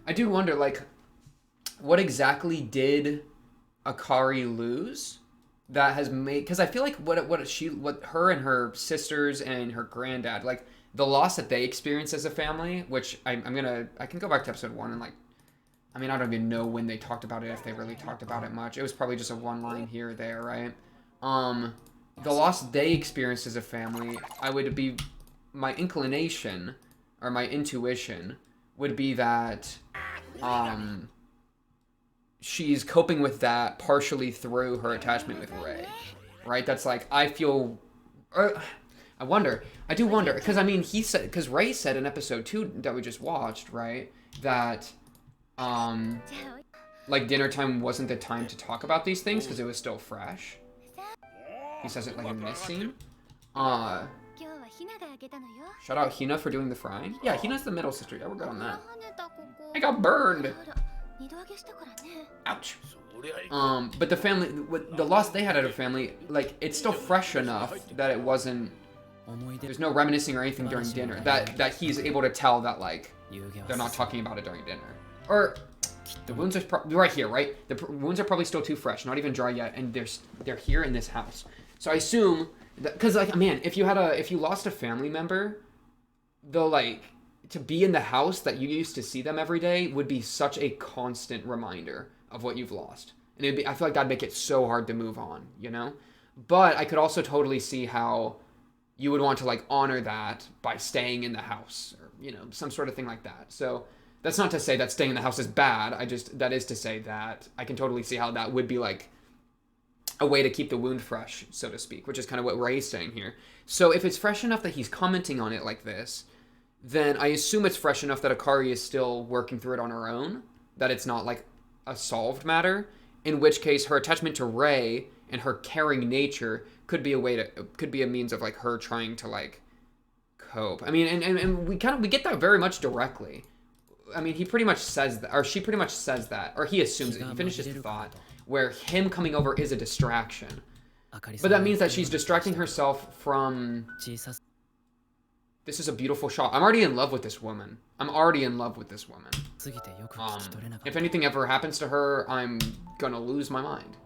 I do wonder, like, what exactly did Akari lose that has made, because I feel like what her and her sisters and her granddad, like the loss that they experienced as a family, which I can go back to episode 1 and like, I mean, I don't even know when they talked about it, if they really talked about it much. It was probably just a one line here or there, right? The loss they experienced as a family, my inclination or my intuition would be that she's coping with that partially through her attachment with Ray, right? That's like, I do wonder, because I mean, because Ray said in episode 2 that we just watched, right, that, like, dinner time wasn't the time to talk about these things because it was still fresh. He says it like in this scene. Shout out Hina for doing the frying. Yeah, Hina's the middle sister. Yeah, we're good on that. I got burned. Ouch. But the family, with the loss they had at a family, like, it's still fresh enough that it wasn't, there's no reminiscing or anything during dinner, that he's able to tell that, like, they're not talking about it during dinner. Or, The wounds are right here, right? The wounds are probably still too fresh, not even dry yet, and they're here in this house. So I assume that, because like, man, if you lost a family member, though, like, to be in the house that you used to see them every day would be such a constant reminder of what you've lost, and I feel like that'd make it so hard to move on, you know. But I could also totally see how you would want to like honor that by staying in the house, or you know, some sort of thing like that. So that's not to say that staying in the house is bad. That is to say that I can totally see how that would be like a way to keep the wound fresh, so to speak, which is kind of what Ray's saying here. So if it's fresh enough that he's commenting on it like this, then I assume it's fresh enough that Akari is still working through it on her own, that it's not like a solved matter, in which case her attachment to Ray and her caring nature could be a means of like her trying to like cope. I mean, and we get that very much directly. I mean, he pretty much says that, or she pretty much says that, or he assumes it. He finishes the thought where him coming over is a distraction. But that means that she's distracting herself from... This is a beautiful shot. I'm already in love with this woman. If anything ever happens to her, I'm gonna lose my mind.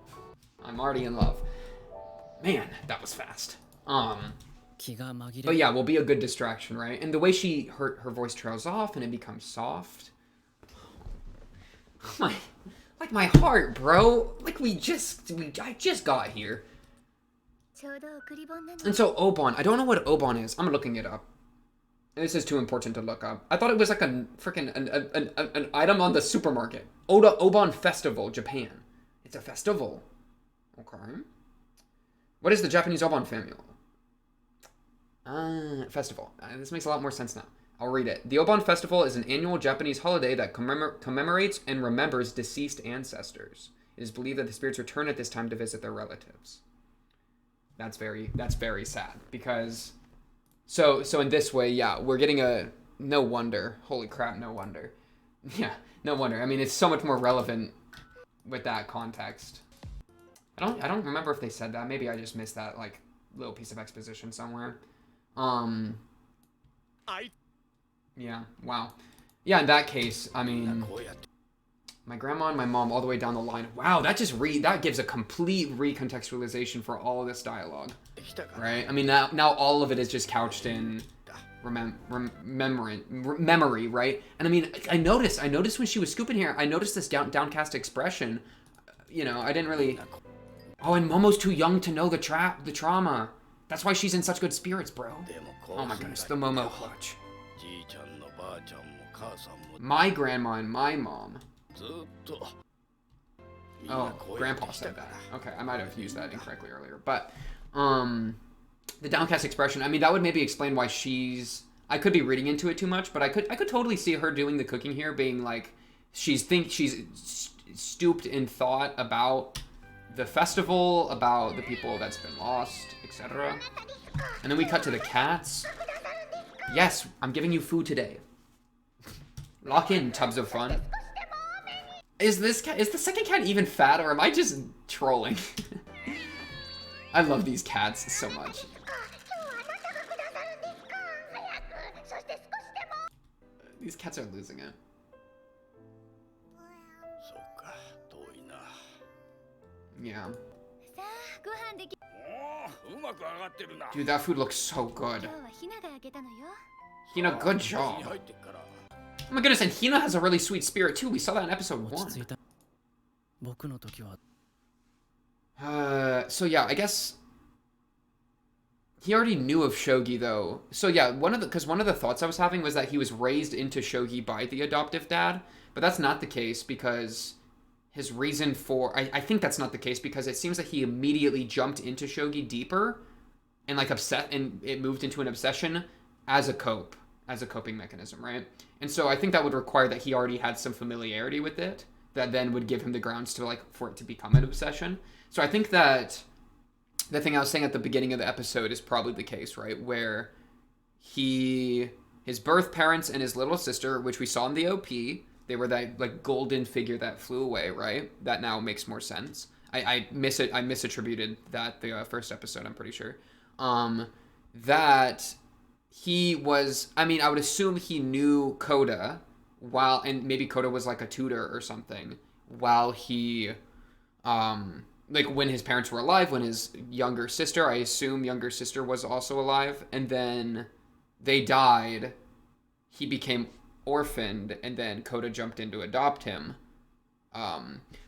I'm already in love. Man, that was fast. But yeah, will be a good distraction, right? And the way her voice trails off and it becomes soft. Like my heart, bro. Like I just got here. And so Obon, I don't know what Obon is. I'm looking it up. This is too important to look up. I thought it was like a freaking an item on the supermarket. Obon Festival, Japan. It's a festival. Okay. What is the Japanese Obon family? Festival. This makes a lot more sense now. I'll read it. The Obon Festival is an annual Japanese holiday that commemorates and remembers deceased ancestors. It is believed that the spirits return at this time to visit their relatives. That's very sad, because so in this way, yeah, we're getting a no wonder. Holy crap, no wonder. Yeah, no wonder. I mean, it's so much more relevant with that context. I don't remember if they said that. Maybe I just missed that like little piece of exposition somewhere. Yeah, wow. Yeah, in that case, I mean, my grandma and my mom all the way down the line. Wow, that gives a complete recontextualization for all of this dialogue, right? I mean, now all of it is just couched in memory, right? And I mean, I noticed when she was scooping here, I noticed this downcast expression. You know, I didn't really... Oh, and Momo's too young to know the trauma. That's why she's in such good spirits, bro. Oh my goodness, the Momo clutch. My grandma and my mom. Oh, Grandpa said that. Okay, I might have used that incorrectly earlier. But, the downcast expression, I mean, that would maybe explain why she's... I could be reading into it too much, but I could totally see her doing the cooking here, being like, she's stooped in thought about the festival, about the people that's been lost, etc. And then we cut to the cats. Yes, I'm giving you food today. Lock in, tubs of fun. Is the second cat even fat, or am I just trolling? I love these cats so much. These cats are losing it. Yeah. Dude, that food looks so good. Hina, good job. Oh my goodness, and Hina has a really sweet spirit too. We saw that in episode 1. So yeah, I guess he already knew of Shogi though. So yeah, one of the thoughts I was having was that he was raised into Shogi by the adoptive dad, but that's not the case, because his reason for... I think that's not the case, because it seems that he immediately jumped into Shogi deeper and like and it moved into an obsession as a coping mechanism, right? And so I think that would require that he already had some familiarity with it, that then would give him the grounds to like for it to become an obsession. So I think that the thing I was saying at the beginning of the episode is probably the case, right? Where his birth parents and his little sister, which we saw in the OP, they were that like golden figure that flew away, right? That now makes more sense. I misattributed that the first episode, I'm pretty sure. That he was, I mean, I would assume he knew Koda while, and maybe Kota was like a tutor or something, while he, like when his parents were alive, when his younger sister, I assume younger sister was also alive, and then they died, he became orphaned, and then Kota jumped in to adopt him.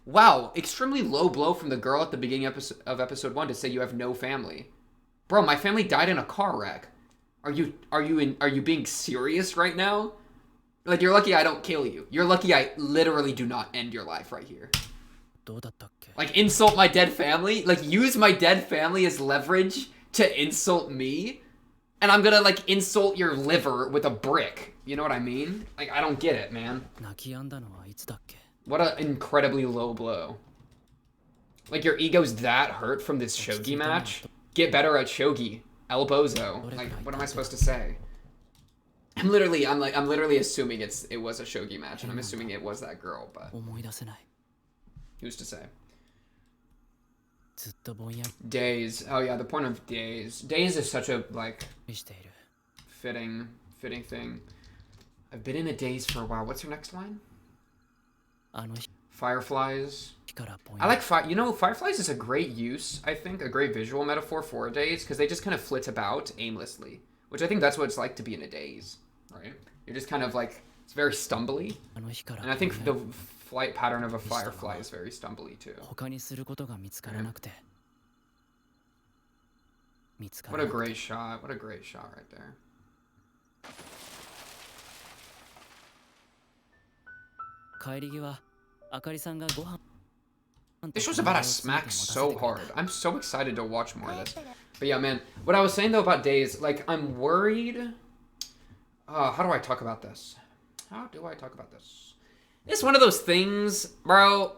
Wow, extremely low blow from the girl at the beginning of episode 1 to say you have no family. Bro, my family died in a car wreck. Are you being serious right now? Like, you're lucky I don't kill you. You're lucky I literally do not end your life right here. どうだったっけ Like, insult my dead family? Like, use my dead family as leverage to insult me? And I'm gonna, like, insult your liver with a brick. You know what I mean? Like, I don't get it, man. 泣き止んだのはいつだっけ What an incredibly low blow. Like, your ego's that hurt from this shogi match? Get better at shogi. El Bozo. Like, what am I supposed to say? I'm literally assuming it was a shogi match, and I'm assuming it was that girl, but 思い出せない who's to say? ずっとぼんや Days. Oh yeah, the point of days. Days is such a, like, りしている fitting thing. I've been in a daze for a while. What's her next line? あの日 Fireflies. からぼん I や like fireflies is a great use, I think, a great visual metaphor for a daze, because they just kind of flit about aimlessly, which I think that's what it's like to be in a daze, right? You're just kind of like, it's very stumbly, あの日から and I ぼん think や the flight pattern of a firefly is very stumbly too. 他にすることが見つからなくて見つか What ら a なくて great shot, what a great shot right there. 帰り際あかりさんがご飯 This show's about to smack so hard. I'm so excited to watch more of this. But yeah, man, what I was saying though about days, like, I'm worried. How do I talk about this? It's one of those things, bro.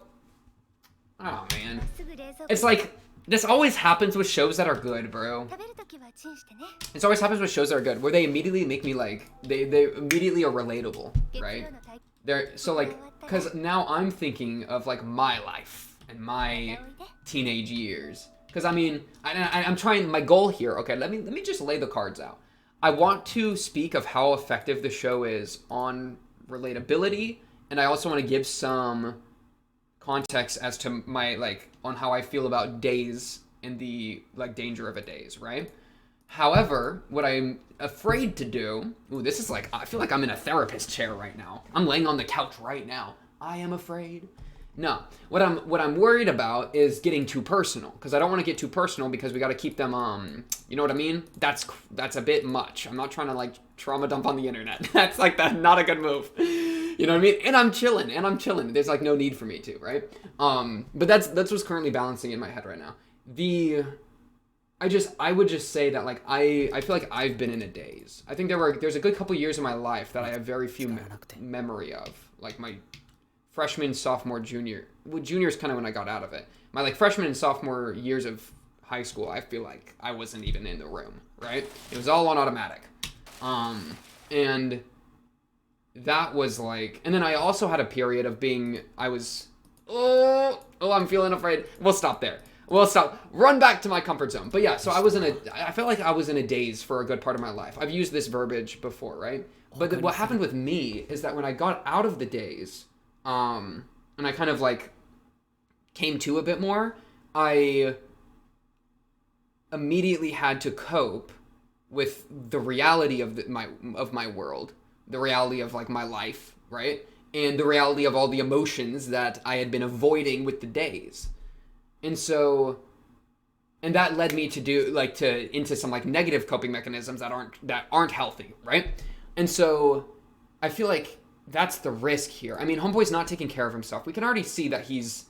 Oh, man. すぐ冷蔵庫 It's like, this always happens with shows that are good, bro. 食べるときはチンしてね This always happens with shows that are good, where they immediately make me like, they immediately are relatable, 月 right? 曜の体 They're, so like, because now I'm thinking of like my life and my teenage years. Because I mean, I'm trying, my goal here, okay, let me just lay the cards out. I want to speak of how effective the show is on relatability, and I also want to give some context as to my, like, on how I feel about days and the, like, danger of a daze, right? However, what I'm afraid to do, ooh, this is like, I feel like I'm in a therapist chair right now. I'm laying on the couch right now. I am afraid. No, what I'm worried about is getting too personal, because I don't want to get too personal because we got to keep them, you know what I mean? That's a bit much. I'm not trying to like trauma dump on the internet. That's like not a good move. You know what I mean? And I'm chilling. There's like no need for me to, right? But that's what's currently balancing in my head right now. I would just say that like I feel like I've been in a daze. I think there's a good couple years in my life that I have very few memory of, like my freshman, sophomore, junior. Well, junior is kind of when I got out of it. My like freshman and sophomore years of high school, I feel like I wasn't even in the room, right? It was all on automatic. And that was like, and then I also had a period of being, I'm feeling afraid. We'll stop there. Run back to my comfort zone. But yeah, so I felt like I was in a daze for a good part of my life. I've used this verbiage before, right? But what happened with me is that when I got out of the daze, and I kind of like came to a bit more, I immediately had to cope with the reality of my world, the reality of like my life, right? And the reality of all the emotions that I had been avoiding with the daze. And so, and that led me to into some like negative coping mechanisms that aren't healthy, right? And so I feel like that's the risk here. I mean, Homeboy's not taking care of himself. We can already see that he's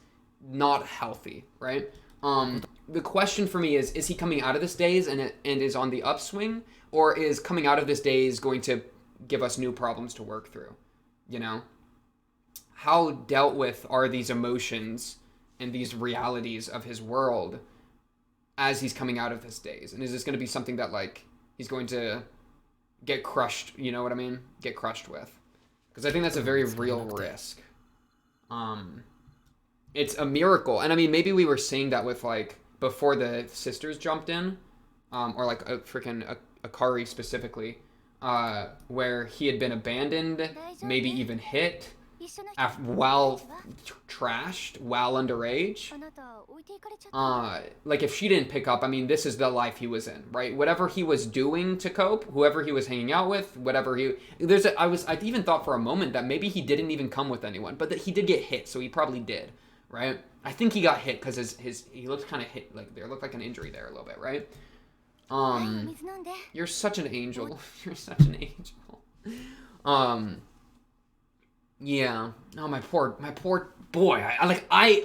not healthy, right? The question for me is he coming out of this daze and is on the upswing, or is coming out of this daze going to give us new problems to work through? You know? How dealt with are these emotions and these realities of his world as he's coming out of this daze? And is this going to be something that, like, he's going to get crushed, you know what I mean? Get crushed with. Because I think that's a very real risk. It's a miracle. And I mean, maybe we were seeing that with, like, before the sisters jumped in, or like a freaking Akari specifically. where he had been abandoned, maybe even hit, 一緒の人 while trashed, while underage. あなた置いていかれちゃった Like if she didn't pick up, I mean, this is the life he was in, right? Whatever he was doing to cope, whoever he was hanging out with, whatever I even thought for a moment that maybe he didn't even come with anyone, but that he did get hit, so he probably did, right? I think he got hit because he looked kind of hit, like there looked like an injury there a little bit, right? はいお水飲んで You're such an angel. You're such an angel. Yeah. Oh, my poor boy.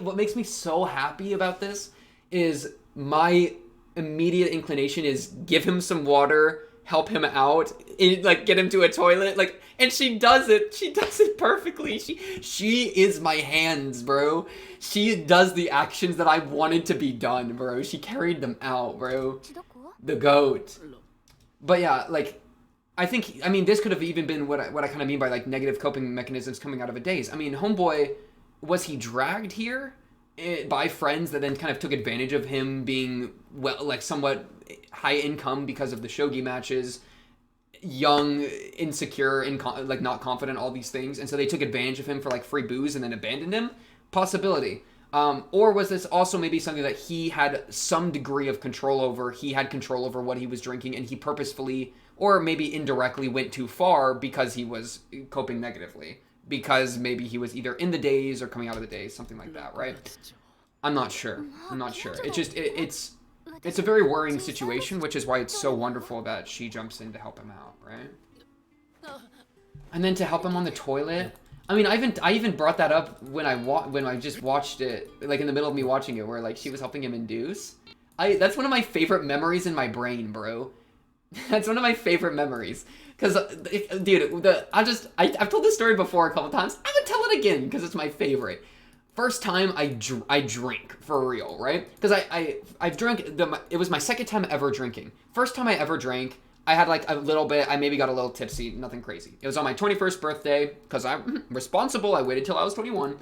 What makes me so happy about this is my immediate inclination is give him some water, help him out, and, like get him to a toilet, like, and she does it. She does it perfectly. She is my hands, bro. She does the actions that I wanted to be done, bro. She carried them out, bro. ちどこ The goat. But yeah, like, I mean, this could have even been what I kind of mean by, like, negative coping mechanisms coming out of a daze. I mean, Homeboy, was he dragged here by friends that then kind of took advantage of him being, well, like, somewhat high income because of the shogi matches, young, insecure, like, not confident, all these things, and so they took advantage of him for, like, free booze and then abandoned him? Possibility. Or was this also maybe something that he had some degree of control over? He had control over what he was drinking, and he purposefully, or maybe indirectly, went too far because he was coping negatively. Because maybe he was either in the daze or coming out of the daze, something like that, right? I'm not sure. It's a very worrying situation, which is why it's so wonderful that she jumps in to help him out, right? And then to help him on the toilet. I mean, I even brought that up when I just watched it, like in the middle of me watching it, where like she was helping him induce. That's one of my favorite memories in my brain, bro. That's one of my favorite memories. Cause, dude, I've told this story before a couple times. I would tell it again because it's my favorite. First time I drink for real, right? Because I've drank it was my second time ever drinking. First time I ever drank. I had like a little bit, I maybe got a little tipsy, nothing crazy. It was on my 21st birthday, because I'm responsible, I waited till I was 21.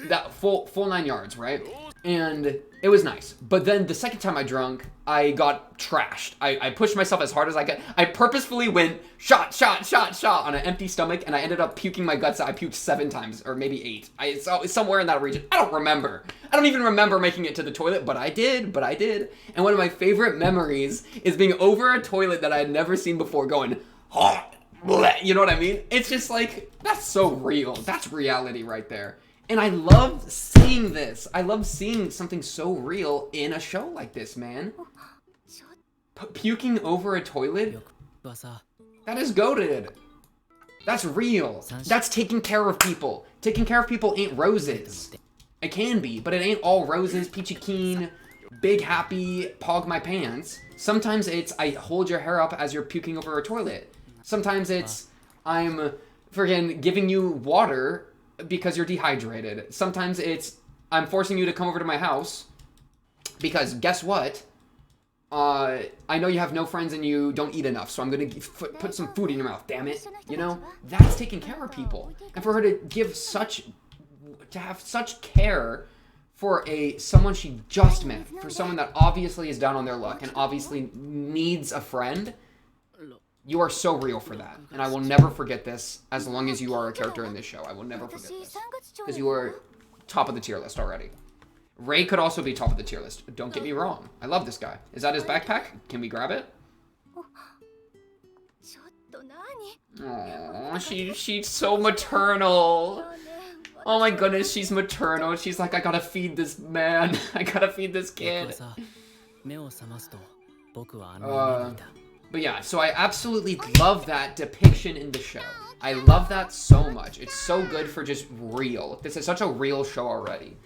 That full 9 yards, right? And it was nice. But then the second time I drunk, I got trashed. I pushed myself as hard as I could. I purposefully went shot on an empty stomach, and I ended up puking my guts out. I puked 7 times, or maybe 8. It's somewhere in that region. I don't remember. I don't even remember making it to the toilet, but I did. And one of my favorite memories is being over a toilet that I had never seen before going, you know what I mean? It's just like, that's so real. That's reality right there. And I love seeing this. I love seeing something so real in a show like this, man. Puking over a toilet? That is goated. That's real. That's taking care of people. Taking care of people ain't roses. It can be, but it ain't all roses, peachy keen, big happy, pog my pants. Sometimes it's, I hold your hair up as you're puking over a toilet. Sometimes it's, I'm friggin' giving you water because you're dehydrated. Sometimes it's, I'm forcing you to come over to my house because guess what? I know you have no friends and you don't eat enough, so I'm gonna put some food in your mouth, damn it. You know? That's taking care of people. And for her to have such care for someone she just met, for someone that obviously is down on their luck and obviously needs a friend, you are so real for that. And I will never forget this as long as you are a character in this show. I will never forget this. Because you are top of the tier list already. Ray could also be top of the tier list. Don't get me wrong. I love this guy. Is that his backpack? Can we grab it? Aww, she's so maternal. Oh my goodness, she's maternal. She's like, I gotta feed this man. I gotta feed this kid. But yeah, so I absolutely love that depiction in the show. I love that so much. It's so good for just real. This is such a real show already.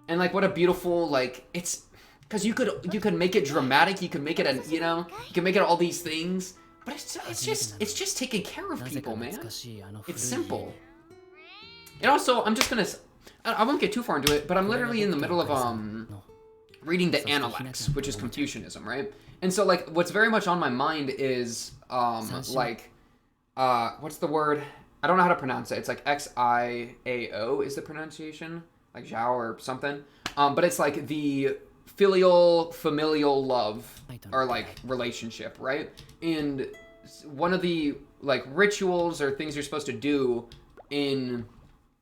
And like, what a beautiful, like, it's, because you could make it dramatic, you could make it, you can make it all these things, but it's just taking care of people, man. It's simple. And also, I'm just gonna, I won't get too far into it, but I'm literally in the middle of, reading the Analects, which is Confucianism, right? And so, like, what's very much on my mind is, like, what's the word? I don't know how to pronounce it. It's like Xiao is the pronunciation, like Zhao or something. But it's like the familial love, or like relationship, right? And one of the like rituals or things you're supposed to do in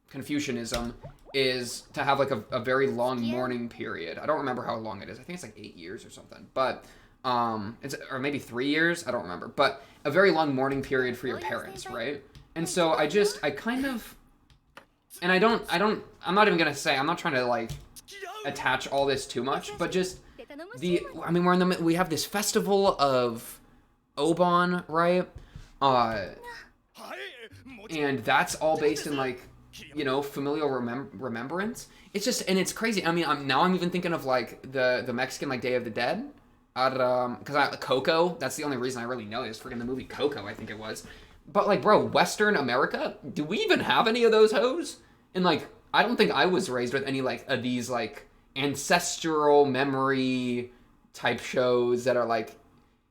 Confucianism is to have like a very long mourning period. I don't remember how long it is. I think it's like 8 years or something. But it's or maybe 3 years. I don't remember. But a very long mourning period for your parents, right? And so I kind of, and I'm not even gonna say, I'm not trying to like attach all this too much, but just I mean, we have this festival of Oban, right? And that's all based in like, you know, familial remembrance. It's just, and it's crazy. I mean, I'm even thinking of like the Mexican like Day of the Dead. Because Coco, that's the only reason I really know is freaking the movie Coco, I think it was. But like, bro, Western America, do we even have any of those hoes? And like, I don't think I was raised with any like of these like ancestral memory type shows that are like,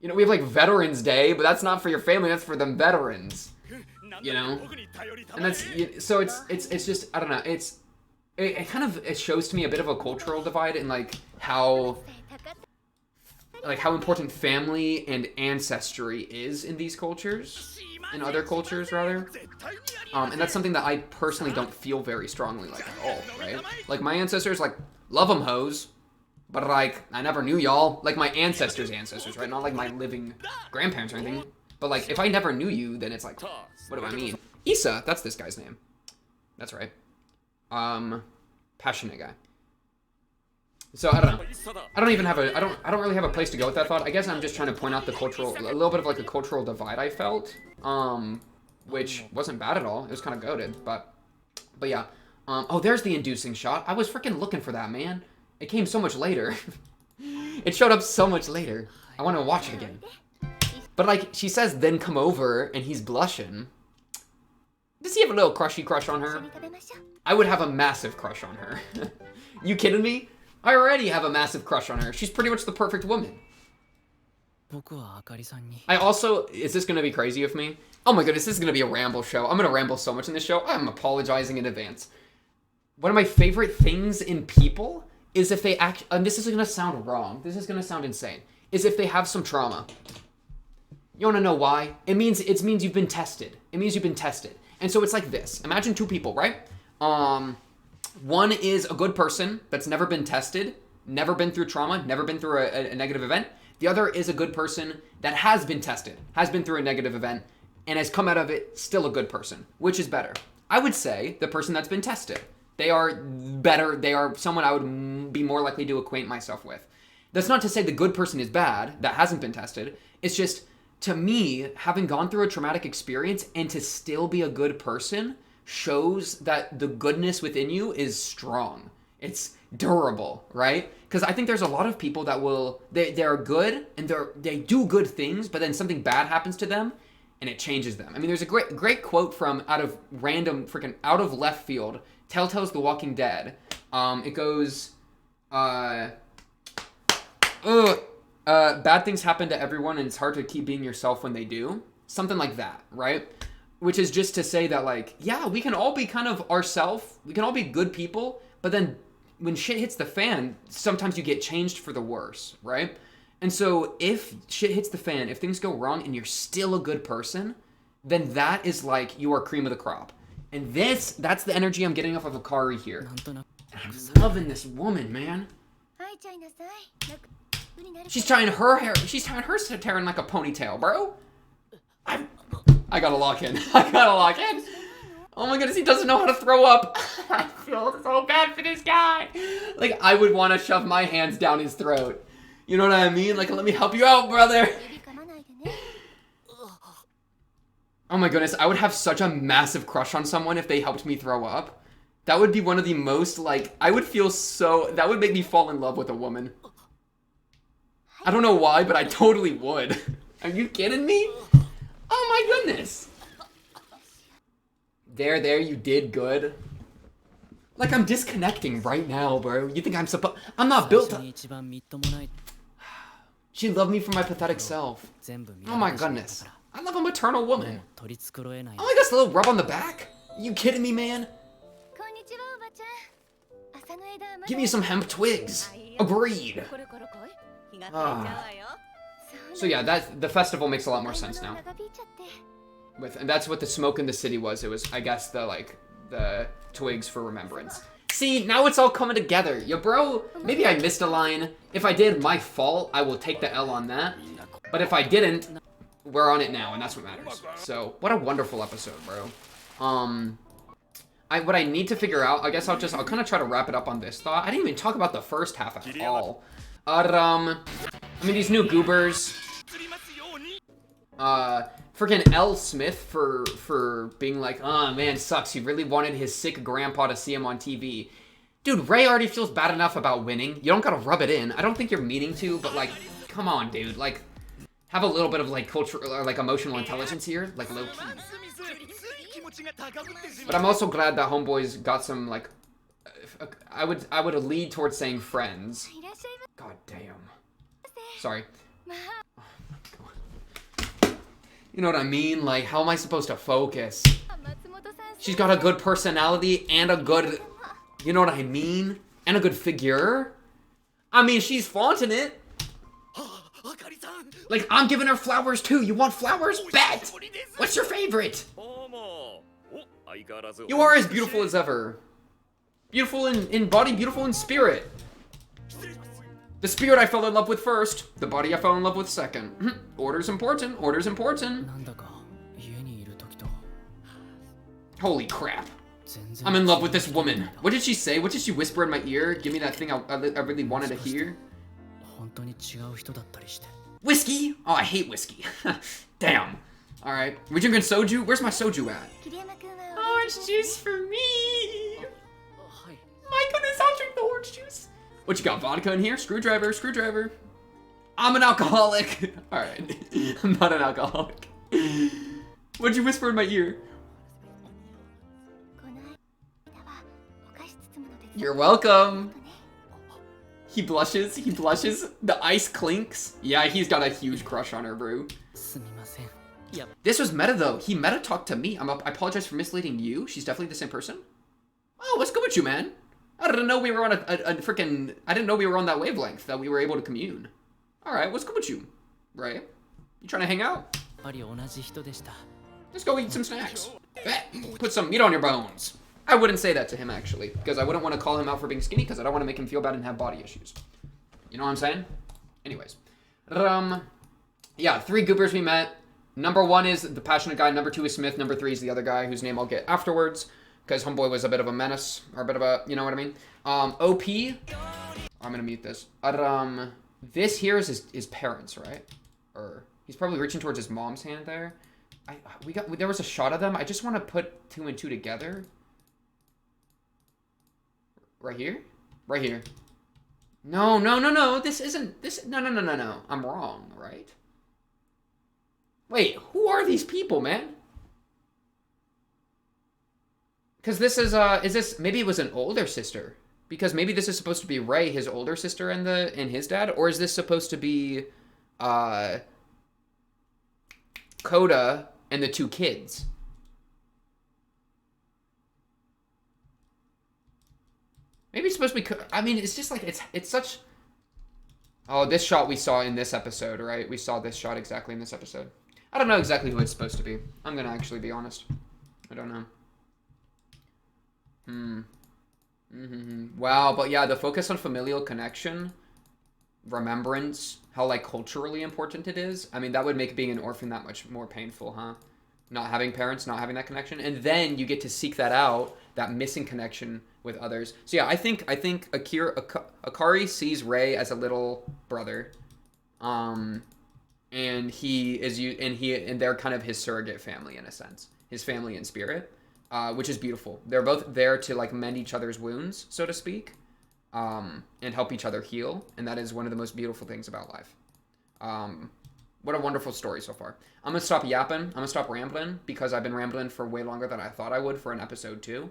you know, we have like Veterans Day, but that's not for your family, that's for them veterans. You know? And that's, so it's just, I don't know, it kind of, it shows to me a bit of a cultural divide in like how important family and ancestry is in these cultures, in other cultures rather. And that's something that I personally don't feel very strongly like at all, right? Like my ancestors, like, love them hoes, but like, I never knew y'all. Like my ancestors' ancestors, right? Not like my living grandparents or anything. But like, if I never knew you, then it's like, what do I mean? Issa, that's this guy's name. That's right. Passionate guy. So I don't know. I don't really have a place to go with that thought. I guess I'm just trying to point out the cultural, a little bit of like a cultural divide I felt, which wasn't bad at all. It was kind of goated, but yeah. Oh, there's the inducing shot. I was freaking looking for that, man. It came so much later. It showed up so much later. I want to watch it again. But like, she says, then come over, and he's blushing. Does he have a little crushy crush on her? I would have a massive crush on her. You kidding me? I already have a massive crush on her. She's pretty much the perfect woman. I also, is this going to be crazy of me? Oh my goodness, this is going to be a ramble show. I'm going to ramble so much in this show. I'm apologizing in advance. One of my favorite things in people is if they act, and this is going to sound wrong, this is going to sound insane, is if they have some trauma. You want to know why? It means you've been tested. It means you've been tested. And so it's like this. Imagine two people, right? One is a good person that's never been tested, never been through trauma, never been through a negative event. The other is a good person that has been tested, has been through a negative event, and has come out of it still a good person. Which is better? I would say the person that's been tested. They are better. They are someone I would be more likely to acquaint myself with. That's not to say the good person is bad that hasn't been tested. It's just, to me, having gone through a traumatic experience and to still be a good person shows that the goodness within you is strong. It's durable, right? Because I think there's a lot of people that they're good and they do good things, but then something bad happens to them and it changes them. I mean, there's a great quote from out of left field. Telltale's The Walking Dead. It goes, bad things happen to everyone and it's hard to keep being yourself when they do. Something like that, right? Which is just to say that, like, yeah, we can all be kind of ourselves. We can all be good people, but then when shit hits the fan, sometimes you get changed for the worse, right? And so if shit hits the fan, if things go wrong and you're still a good person, then that is like you are cream of the crop. And that's the energy I'm getting off of Akari here. And I'm loving this woman, man. She's tying her hair in like a ponytail, bro. I gotta lock in. Oh my goodness, he doesn't know how to throw up. I feel so bad for this guy. Like, I would want to shove my hands down his throat. You know what I mean? Like, let me help you out, brother. Oh my goodness, I would have such a massive crush on someone if they helped me throw up. That would be one of the most, like, that would make me fall in love with a woman. I don't know why, but I totally would. Are you kidding me? Oh my goodness. There, you did good. Like, I'm disconnecting right now, bro. You think I'm not built to... She loved me for my pathetic self. Oh my goodness. I love a maternal woman. Oh, I got a little rub on the back? Are you kidding me, man? Give me some hemp twigs. Agreed. So yeah, that the festival makes a lot more sense now. And that's what the smoke in the city was. It was, I guess, the twigs for remembrance. See, now it's all coming together. Yo, bro, maybe I missed a line. If I did, my fault. I will take the L on that. But if I didn't, we're on it now, and that's what matters. So, what a wonderful episode, bro. What I need to figure out, I guess I'll kind of try to wrap it up on this thought. I didn't even talk about the first half at all. I mean, these new goobers. Freaking L. Smith for being like, oh man, sucks. He really wanted his sick grandpa to see him on TV. Dude, Ray already feels bad enough about winning. You don't gotta rub it in. I don't think you're meaning to, but like, come on, dude. Like, have a little bit of like cultural or like emotional intelligence here, like low key. But I'm also glad that Homeboy's got some like, I would lead towards saying friends. God damn. Sorry. You know what I mean? Like, how am I supposed to focus? She's got a good personality and a good, you know what I mean? And a good figure. I mean, she's flaunting it. Like, I'm giving her flowers too. You want flowers? Bet! What's your favorite? You are as beautiful as ever. Beautiful in body, beautiful in spirit. The spirit I fell in love with first. The body I fell in love with second. Order's important. Order's important. Holy crap. I'm in love with this woman. What did she say? What did she whisper in my ear? Give me that thing I really wanted to hear. Whiskey? Oh, I hate whiskey. Damn. Alright. We drinking soju? Where's my soju at? Orange juice for me. My goodness, I'll drink the orange juice. What you got, vodka in here? Screwdriver, screwdriver. I'm an alcoholic. Alright. I'm not an alcoholic. What'd you whisper in my ear? You're welcome. He blushes, he blushes. The ice clinks. Yeah, he's got a huge crush on her, bro. This was meta though. He meta talked to me. I apologize for misleading you. She's definitely the same person. Oh, what's good with you, man? I didn't know we were on a freaking... I didn't know we were on that wavelength, that we were able to commune. Alright, what's good with you? Right? You trying to hang out? Let's go eat some snacks. Put some meat on your bones. I wouldn't say that to him, actually. Because I wouldn't want to call him out for being skinny, because I don't want to make him feel bad and have body issues. You know what I'm saying? Anyways. Yeah, 3 goobers we met. Number 1 is the passionate guy. Number 2 is Smith. Number 3 is the other guy, whose name I'll get afterwards. Because Homeboy was a bit of a menace, or a bit of a, you know what I mean? OP, I'm gonna mute this. This here is his parents, right? Or, he's probably reaching towards his mom's hand there. There was a shot of them. I just want to put 2 and 2 together. Right here? Right here. No, this isn't, no. I'm wrong, right? Wait, who are these people, man? Because this is maybe it was an older sister. Because maybe this is supposed to be Ray, his older sister, and his dad, or is this supposed to be Coda and the 2 kids? Maybe it's supposed to be, I mean, it's just like, it's such, oh, this shot we saw in this episode, right? We saw this shot exactly in this episode. I don't know exactly who it's supposed to be. I'm gonna actually be honest. I don't know. Wow, but yeah, the focus on familial connection, remembrance, how like culturally important it is. I mean, that would make being an orphan that much more painful, huh? Not having parents, not having that connection, and then you get to seek that out, that missing connection with others. So yeah, I think Akari sees Ray as a little brother, and they're kind of his surrogate family in a sense, his family in spirit. Which is beautiful. They're both there to like mend each other's wounds, so to speak, and help each other heal. And that is one of the most beautiful things about life. What a wonderful story so far. I'm gonna stop yapping. I'm gonna stop rambling because I've been rambling for way longer than I thought I would for an episode 2.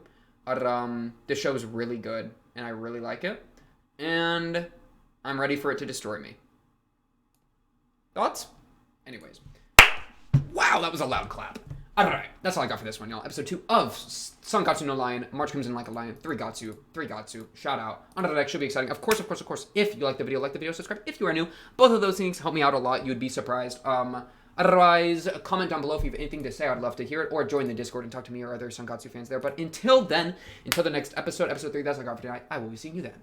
This show is really good and I really like it. And I'm ready for it to destroy me. Thoughts? Anyways. Wow, that was a loud clap. Alright, that's all I got for this one, y'all. Episode 2 of Sangatsu no Lion. March comes in like a lion. 3 Gatsu. Shout out. On to the next, should be exciting. Of course, if you like the video, subscribe. If you are new, both of those things help me out a lot. You'd be surprised. Otherwise, comment down below if you have anything to say. I'd love to hear it. Or join the Discord and talk to me or other Sangatsu fans there. But until then, until the next episode 3, that's all I got for tonight. I will be seeing you then.